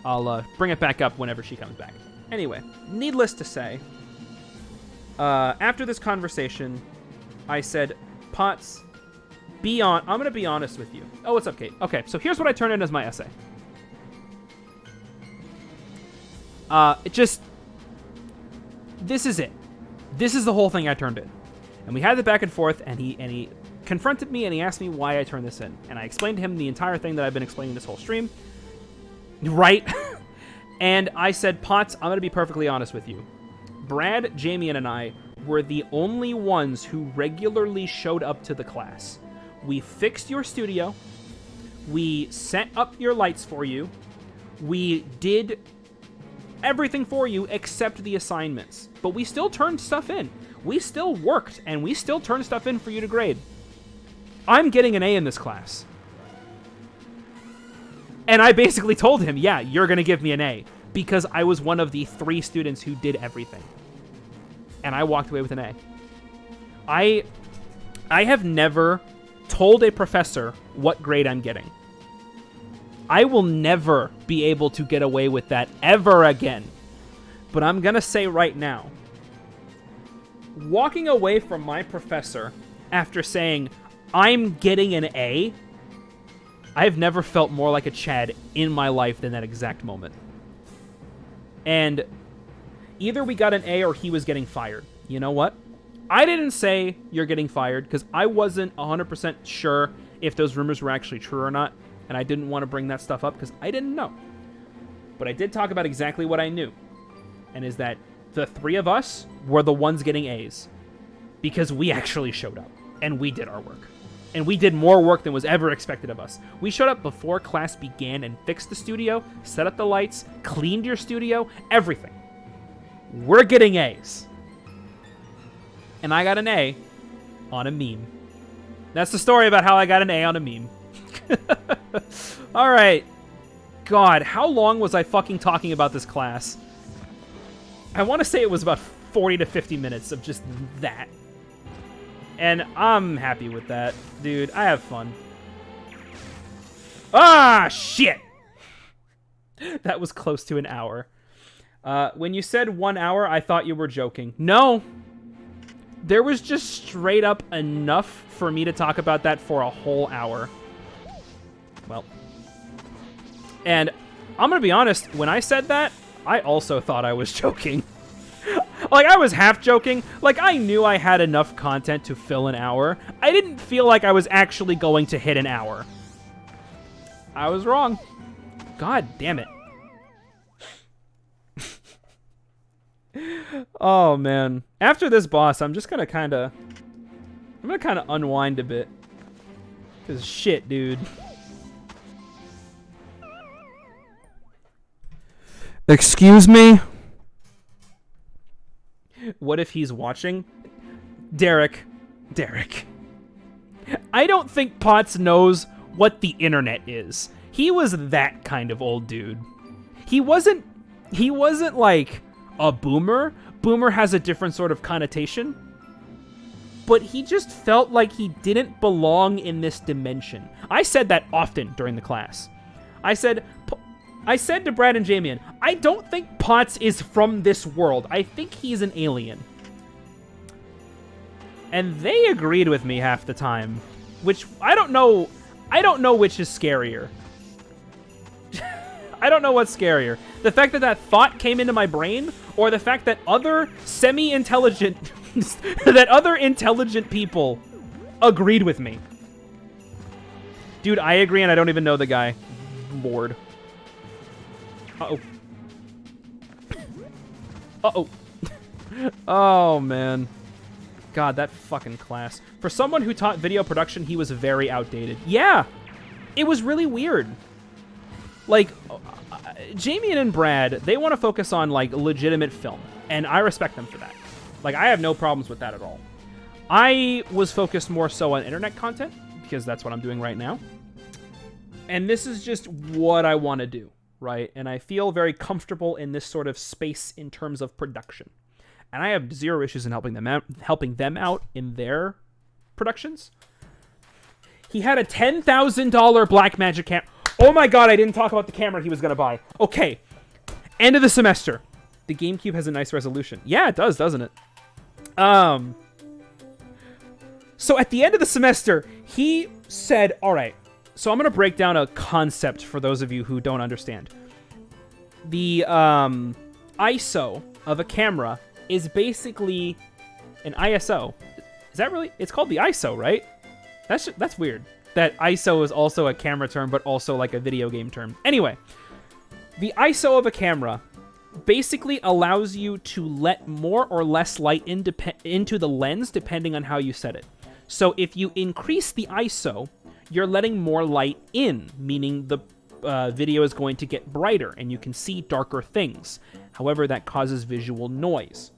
I'll bring it back up whenever she comes back. Anyway, needless to say, after this conversation, I said, Potts, I'm going to be honest with you. Oh, what's up, Kate? Okay, so here's what I turned in as my essay. This is it. This is the whole thing I turned in. And we had the back and forth, and he confronted me, and he asked me why I turned this in. And I explained to him the entire thing that I've been explaining this whole stream. Right? And I said, Potts, I'm going to be perfectly honest with you. Brad, Jamie, and I were the only ones who regularly showed up to the class. We fixed your studio. We set up your lights for you. We did everything for you except the assignments. But we still turned stuff in. We still worked, and we still turned stuff in for you to grade. I'm getting an A in this class. And I basically told him, yeah, you're going to give me an A, because I was one of the 3 students who did everything. And I walked away with an A. I have never told a professor what grade I'm getting. I will never be able to get away with that ever again. But I'm going to say right now, walking away from my professor after saying, I'm getting an A, I've never felt more like a Chad in my life than that exact moment. And either we got an A or he was getting fired. You know what? I didn't say you're getting fired because I wasn't 100% sure if those rumors were actually true or not. And I didn't want to bring that stuff up because I didn't know. But I did talk about exactly what I knew. And is that the 3 of us were the ones getting A's. Because we actually showed up. And we did our work. And we did more work than was ever expected of us. We showed up before class began and fixed the studio, set up the lights, cleaned your studio, everything. We're getting A's. And I got an A on a meme. That's the story about how I got an A on a meme. All right. God, how long was I fucking talking about this class? I want to say it was about 40 to 50 minutes of just that. And I'm happy with that. Dude, I have fun. Ah, shit! That was close to an hour. When you said 1 hour, I thought you were joking. No. There was just straight up enough for me to talk about that for a whole hour. Well. And I'm gonna be honest, when I said that, I also thought I was joking. Like, I was half joking. Like, I knew I had enough content to fill an hour. I didn't feel like I was actually going to hit an hour. I was wrong. God damn it. Oh, man. After this boss, I'm just gonna kind of unwind a bit. Because shit, dude. Excuse me? What if he's watching? Derek. I don't think Potts knows what the internet is. He was that kind of old dude. He wasn't like a boomer. Boomer has a different sort of connotation. But he just felt like he didn't belong in this dimension. I said that often during the class. I said to Brad and Jamian, I don't think Potts is from this world. I think he's an alien. And they agreed with me half the time, which I don't know which is scarier. I don't know what's scarier. The fact that that thought came into my brain, or the fact that other semi-intelligent intelligent people agreed with me. Dude, I agree, and I don't even know the guy. Lord. Uh-oh. Uh-oh. Oh, man. God, that fucking class. For someone who taught video production, he was very outdated. Yeah! It was really weird. Like, Jamie and Brad, they want to focus on, like, legitimate film. And I respect them for that. Like, I have no problems with that at all. I was focused more so on internet content, because that's what I'm doing right now. And this is just what I want to do, right? And I feel very comfortable in this sort of space in terms of production. And I have zero issues in helping them out in their productions. He had a $10,000 Blackmagic camera. Oh my god, I didn't talk about the camera he was going to buy. Okay, end of the semester. The GameCube has a nice resolution. Yeah, it does, doesn't it? So at the end of the semester, he said, all right, so I'm going to break down a concept for those of you who don't understand. The ISO of a camera is basically an ISO. Is that really? It's called the ISO, right? That's weird. That ISO is also a camera term, but also like a video game term. Anyway, the ISO of a camera basically allows you to let more or less light into the lens depending on how you set it. So if you increase the ISO, you're letting more light in, meaning the video is going to get brighter and you can see darker things. However, that causes visual noise.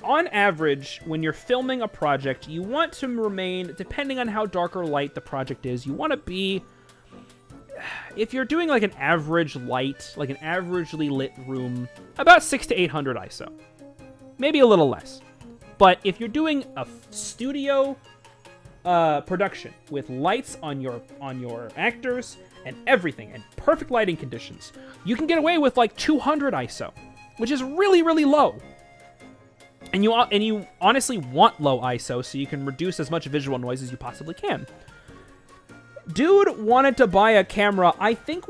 On average, when you're filming a project, you want to remain, depending on how dark or light the project is, you want to be, if you're doing like an average light, like an averagely lit room, about 600 to 800 ISO. Maybe a little less. But if you're doing a studio production with lights on your actors and everything and perfect lighting conditions, you can get away with like 200 ISO, which is really, really low. And you honestly want low ISO so you can reduce as much visual noise as you possibly can. Dude wanted to buy a camera I think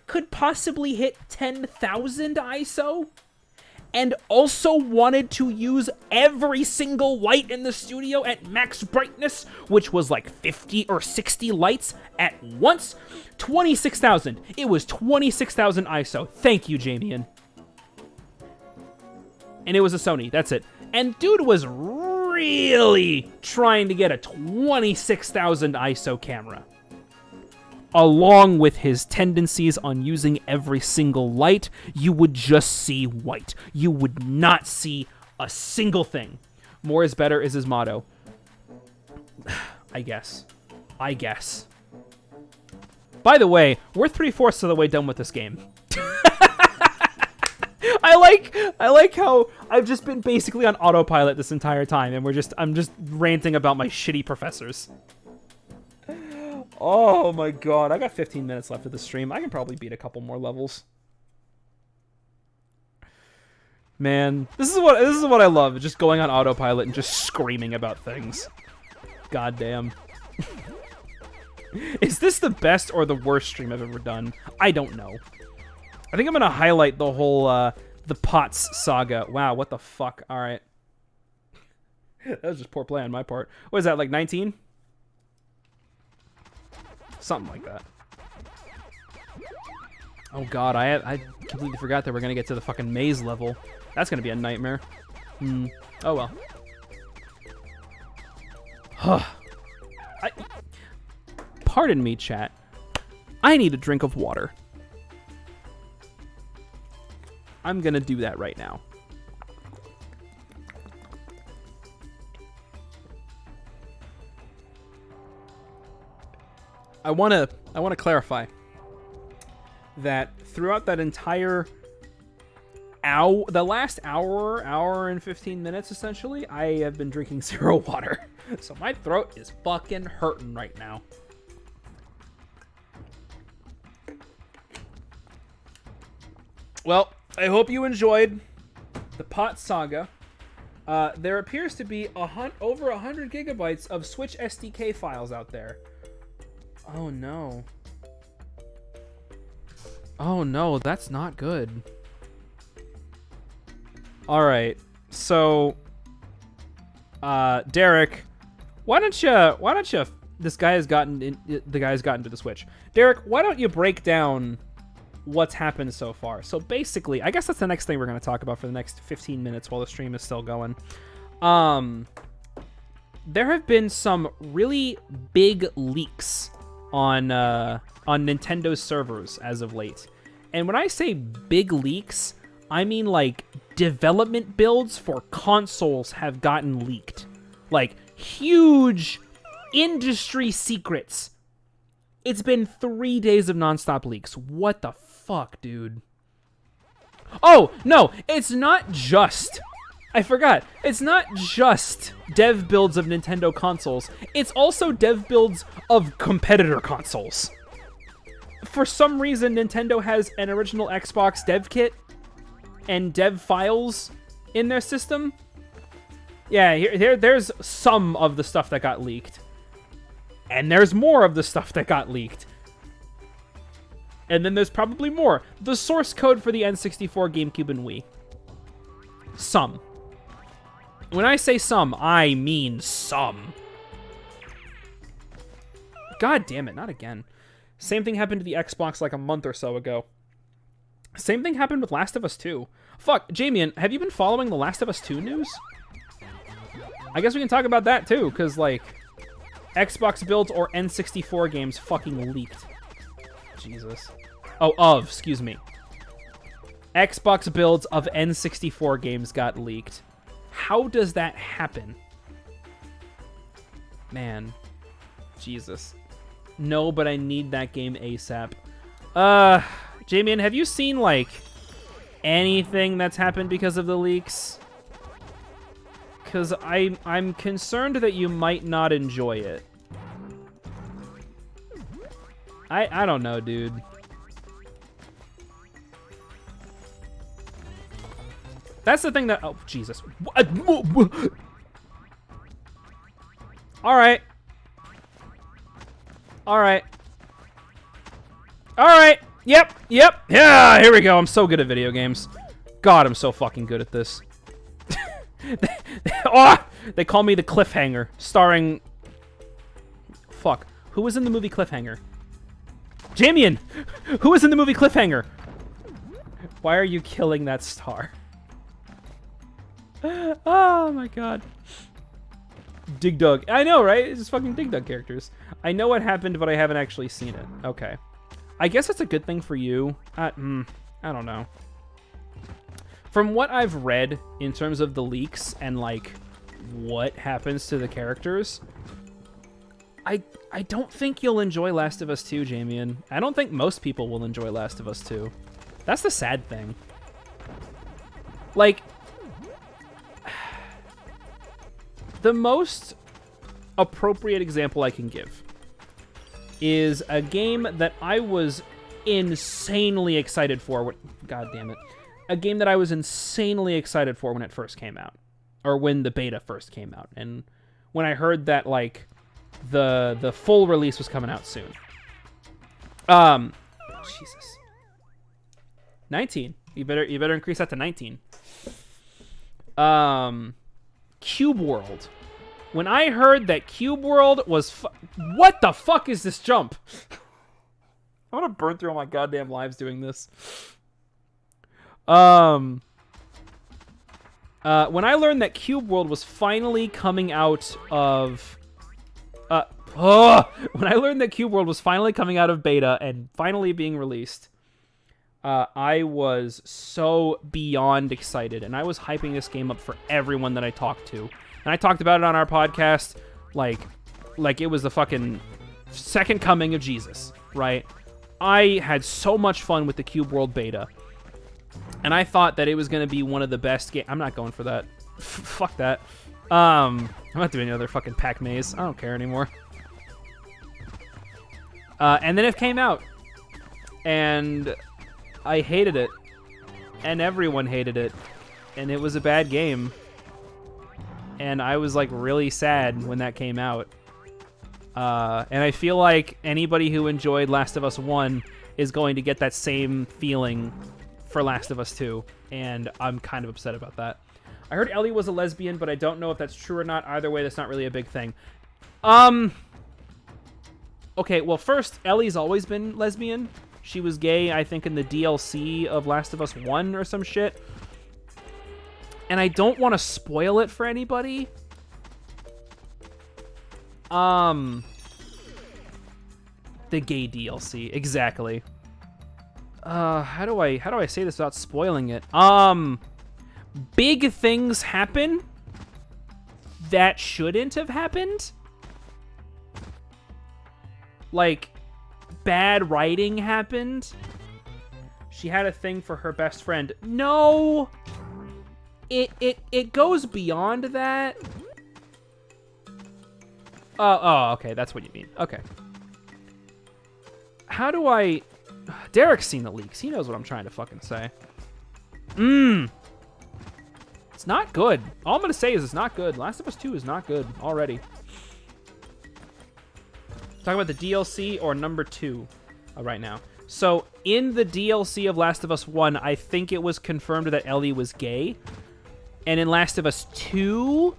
could possibly hit 10,000 ISO, and also wanted to use every single light in the studio at max brightness, which was like 50 or 60 lights at once. 26,000. It was 26,000 ISO. Thank you, Jamian. And it was a Sony. That's it. And dude was really trying to get a 26,000 ISO camera. Along with his tendencies on using every single light, you would just see white. You would not see a single thing. More is better is his motto. I guess. By the way, we're 3/4 of the way done with this game. I like how I've just been basically on autopilot this entire time, and I'm just ranting about my shitty professors. Oh my god, I got 15 minutes left of the stream. I can probably beat a couple more levels. Man, this is what I love, just going on autopilot and just screaming about things. God damn. Is this the best or the worst stream I've ever done? I don't know. I think I'm gonna highlight the whole the Pots saga. Wow, what the fuck? All right. That was just poor play on my part. What is that, like 19? Something like that. Oh god, I completely forgot that we're gonna get to the fucking maze level. That's gonna be a nightmare. Oh well. Pardon me, chat. I need a drink of water. I'm gonna do that right now. I wanna clarify that throughout that entire the last hour and 15 minutes, essentially, I have been drinking 0 water. So my throat is fucking hurting right now. Well, I hope you enjoyed the Pot Saga. There appears to be over 100 gigabytes of Switch SDK files out there. Oh no. Oh no, that's not good. All right, so Derek, why don't you? This guy has gotten to the Switch. Derek, why don't you break down what's happened so far? So basically, I guess that's the next thing we're going to talk about for the next 15 minutes while the stream is still going. There have been some really big leaks on Nintendo's servers as of late. And when I say big leaks, I mean like development builds for consoles have gotten leaked. Like huge industry secrets. It's been 3 days of nonstop leaks. What the fuck, dude? Oh, no, it's not just... I forgot. It's not just dev builds of Nintendo consoles. It's also dev builds of competitor consoles. For some reason, Nintendo has an original Xbox dev kit and dev files in their system. Yeah, there's some of the stuff that got leaked. And there's more of the stuff that got leaked. And then there's probably more. The source code for the N64, GameCube, and Wii. Some. When I say some, I mean some. God damn it, not again. Same thing happened to the Xbox like a month or so ago. Same thing happened with Last of Us 2. Fuck, Jamian, have you been following the Last of Us 2 news? I guess we can talk about that too, because like, Xbox builds or N64 games fucking leaked. Jesus. Oh, excuse me. Xbox builds of N64 games got leaked. How does that happen? Man. Jesus. No, but I need that game ASAP. Jamian, have you seen, like, anything that's happened because of the leaks? Because I'm concerned that you might not enjoy it. I don't know, dude. That's the thing that... Oh, Jesus. Alright. Alright. Alright. Yep. Yeah, here we go. I'm so good at video games. God, I'm so fucking good at this. They call me the Cliffhanger, starring... Fuck. Who was in the movie Cliffhanger? Jamian! Who was in the movie Cliffhanger? Why are you killing that star? Oh my god. Dig Dug. I know, right? It's just fucking Dig Dug characters. I know what happened, but I haven't actually seen it. Okay. I guess that's a good thing for you. I don't know. From what I've read in terms of the leaks and, like, what happens to the characters, I don't think you'll enjoy Last of Us 2, Jamian. I don't think most people will enjoy Last of Us 2. That's the sad thing. Like, the most appropriate example I can give is a game that I was insanely excited for. God damn it. A game that I was insanely excited for when it first came out. Or when the beta first came out. And when I heard that, like, the full release was coming out soon. Jesus. 19. You better increase that to 19. Cube World. When I heard that Cube World was what the fuck is this jump? I want to burn through all my goddamn lives doing this. When I learned that Cube World was finally coming out of when I learned that Cube World was finally coming out of beta and finally being released, I was so beyond excited, and I was hyping this game up for everyone that I talked to. And I talked about it on our podcast like it was the fucking second coming of Jesus, right? I had so much fun with the Cube World beta. And I thought that it was going to be one of the best games. I'm not going for that. Fuck that. I'm not doing another fucking Pac-Maze. I don't care anymore. And then it came out. And I hated it. And everyone hated it. And it was a bad game. And I was, like, really sad when that came out. And I feel like anybody who enjoyed Last of Us 1 is going to get that same feeling for Last of Us 2. And I'm kind of upset about that. I heard Ellie was a lesbian, but I don't know if that's true or not. Either way, that's not really a big thing. Okay, well, first, Ellie's always been lesbian. She was gay, I think, in the DLC of Last of Us 1 or some shit. And I don't want to spoil it for anybody. The gay DLC, exactly. How do I say this without spoiling it? Big things happen that shouldn't have happened. Like, bad writing happened. She had a thing for her best friend. No! It goes beyond that. Oh, okay, that's what you mean. Okay. How do I... Derek's seen the leaks. He knows what I'm trying to fucking say. It's not good. All I'm going to say is it's not good. Last of Us 2 is not good already. Talking about the DLC or number 2 right now. So, in the DLC of Last of Us 1, I think it was confirmed that Ellie was gay. And in Last of Us 2,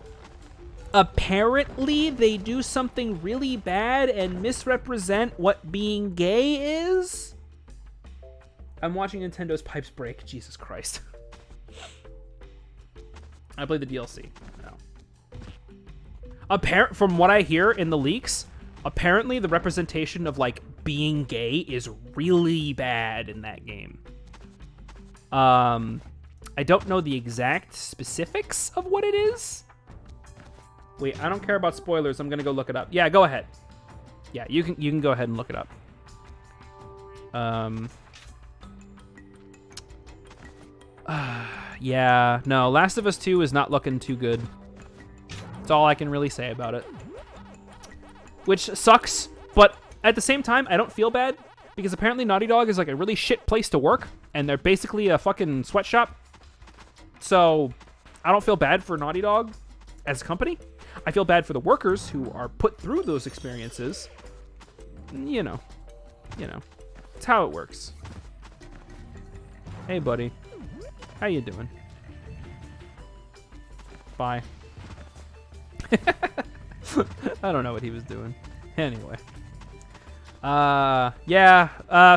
apparently they do something really bad and misrepresent what being gay is. I'm watching Nintendo's pipes break. Jesus Christ. I played the DLC. No. From what I hear in the leaks, apparently the representation of, like, being gay is really bad in that game. I don't know the exact specifics of what it is. Wait, I don't care about spoilers. I'm gonna go look it up. Yeah, go ahead. Yeah, you can go ahead and look it up. Yeah, no, Last of Us 2 is not looking too good. That's all I can really say about it. Which sucks, but at the same time, I don't feel bad, because apparently Naughty Dog is like a really shit place to work, and they're basically a fucking sweatshop. So, I don't feel bad for Naughty Dog as a company. I feel bad for the workers who are put through those experiences. You know. It's how it works. Hey, buddy. How you doing? Bye. I don't know what he was doing. Anyway. Yeah.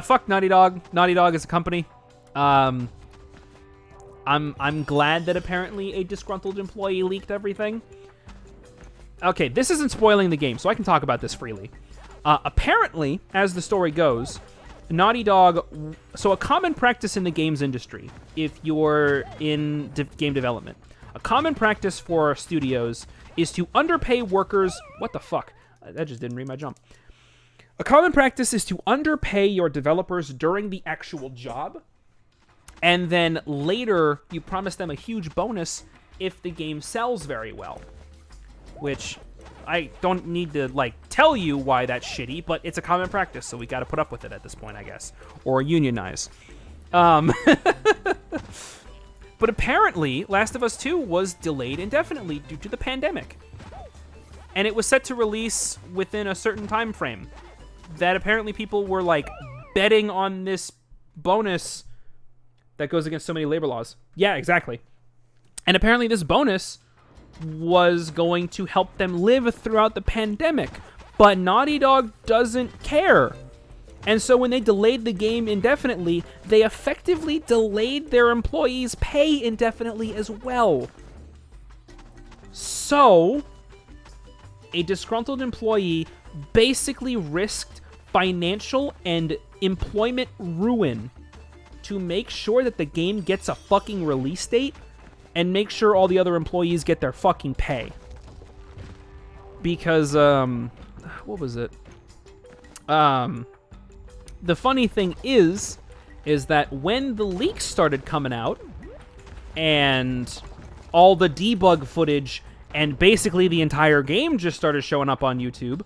Fuck Naughty Dog. Naughty Dog is a company. I'm glad that apparently a disgruntled employee leaked everything. Okay, this isn't spoiling the game, so I can talk about this freely. Apparently, as the story goes, Naughty Dog... So a common practice in the games industry, if you're in game development, a common practice for studios is to underpay workers... What the fuck? That just didn't read my jump. A common practice is to underpay your developers during the actual job, and then later you promise them a huge bonus if the game sells very well. Which I don't need to, like, tell you why that's shitty, but it's a common practice, so we got to put up with it at this point, I guess. Or unionize. But apparently, Last of Us 2 was delayed indefinitely due to the pandemic. And it was set to release within a certain time frame. That apparently people were, like, betting on this bonus that goes against so many labor laws. Yeah, exactly. And apparently this bonus was going to help them live throughout the pandemic. But Naughty Dog doesn't care. And so when they delayed the game indefinitely, they effectively delayed their employees' pay indefinitely as well. So, a disgruntled employee basically risked financial and employment ruin to make sure that the game gets a fucking release date and make sure all the other employees get their fucking pay. Because, what was it? The funny thing is that when the leaks started coming out and all the debug footage and basically the entire game just started showing up on YouTube,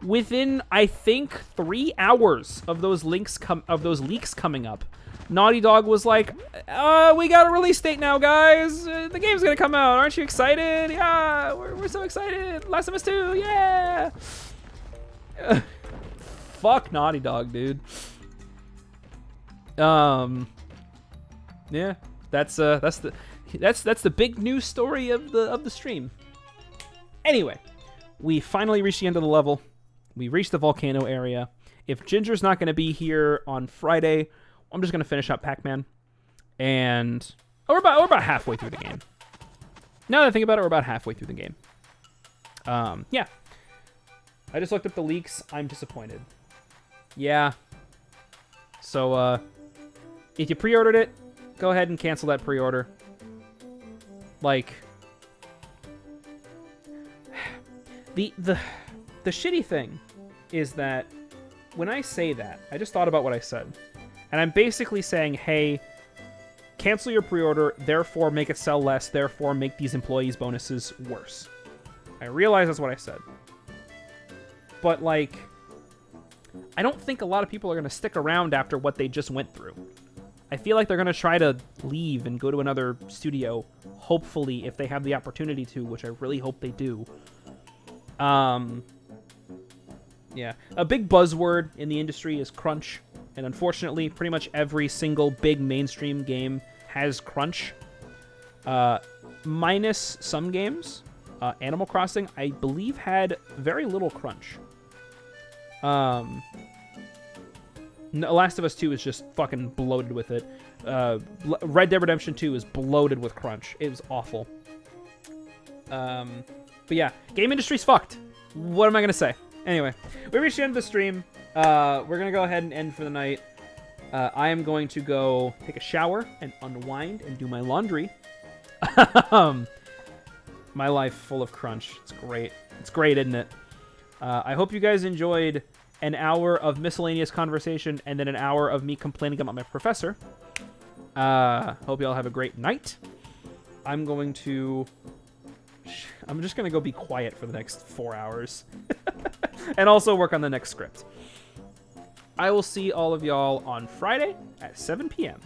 within, I think, 3 hours of those leaks coming up, Naughty Dog was like, we got a release date now, guys. The game's gonna come out. Aren't you excited? Yeah, we're so excited. Last of Us 2, yeah. Fuck Naughty Dog, dude. Yeah, that's the big news story of the stream. Anyway, we finally reached the end of the level. We reached the volcano area. If Ginger's not going to be here on Friday, I'm just going to finish up Pac-Man. And we're about halfway through the game. Now that I think about it, we're about halfway through the game. Yeah. I just looked up the leaks. I'm disappointed. Yeah. So, if you pre-ordered it, go ahead and cancel that pre-order. Like, the shitty thing is that when I say that, I just thought about what I said. And I'm basically saying, hey, cancel your pre-order, therefore make it sell less, therefore make these employees' bonuses worse. I realize that's what I said. But, like, I don't think a lot of people are going to stick around after what they just went through. I feel like they're going to try to leave and go to another studio, hopefully, if they have the opportunity to, which I really hope they do. Yeah. A big buzzword in the industry is crunch, and unfortunately, pretty much every single big mainstream game has crunch. Minus some games. Animal Crossing, I believe, had very little crunch. Last of Us 2 is just fucking bloated with it. Red Dead Redemption 2 is bloated with crunch. It was awful. But yeah, game industry's fucked. What am I gonna say? Anyway, we reached the end of the stream. We're gonna go ahead and end for the night. I am going to go take a shower and unwind and do my laundry. My life full of crunch. It's great. It's great, isn't it? I hope you guys enjoyed an hour of miscellaneous conversation and then an hour of me complaining about my professor. Hope you all have a great night. I'm just going to go be quiet for the next 4 hours. And also work on the next script. I will see all of y'all on Friday at 7 p.m.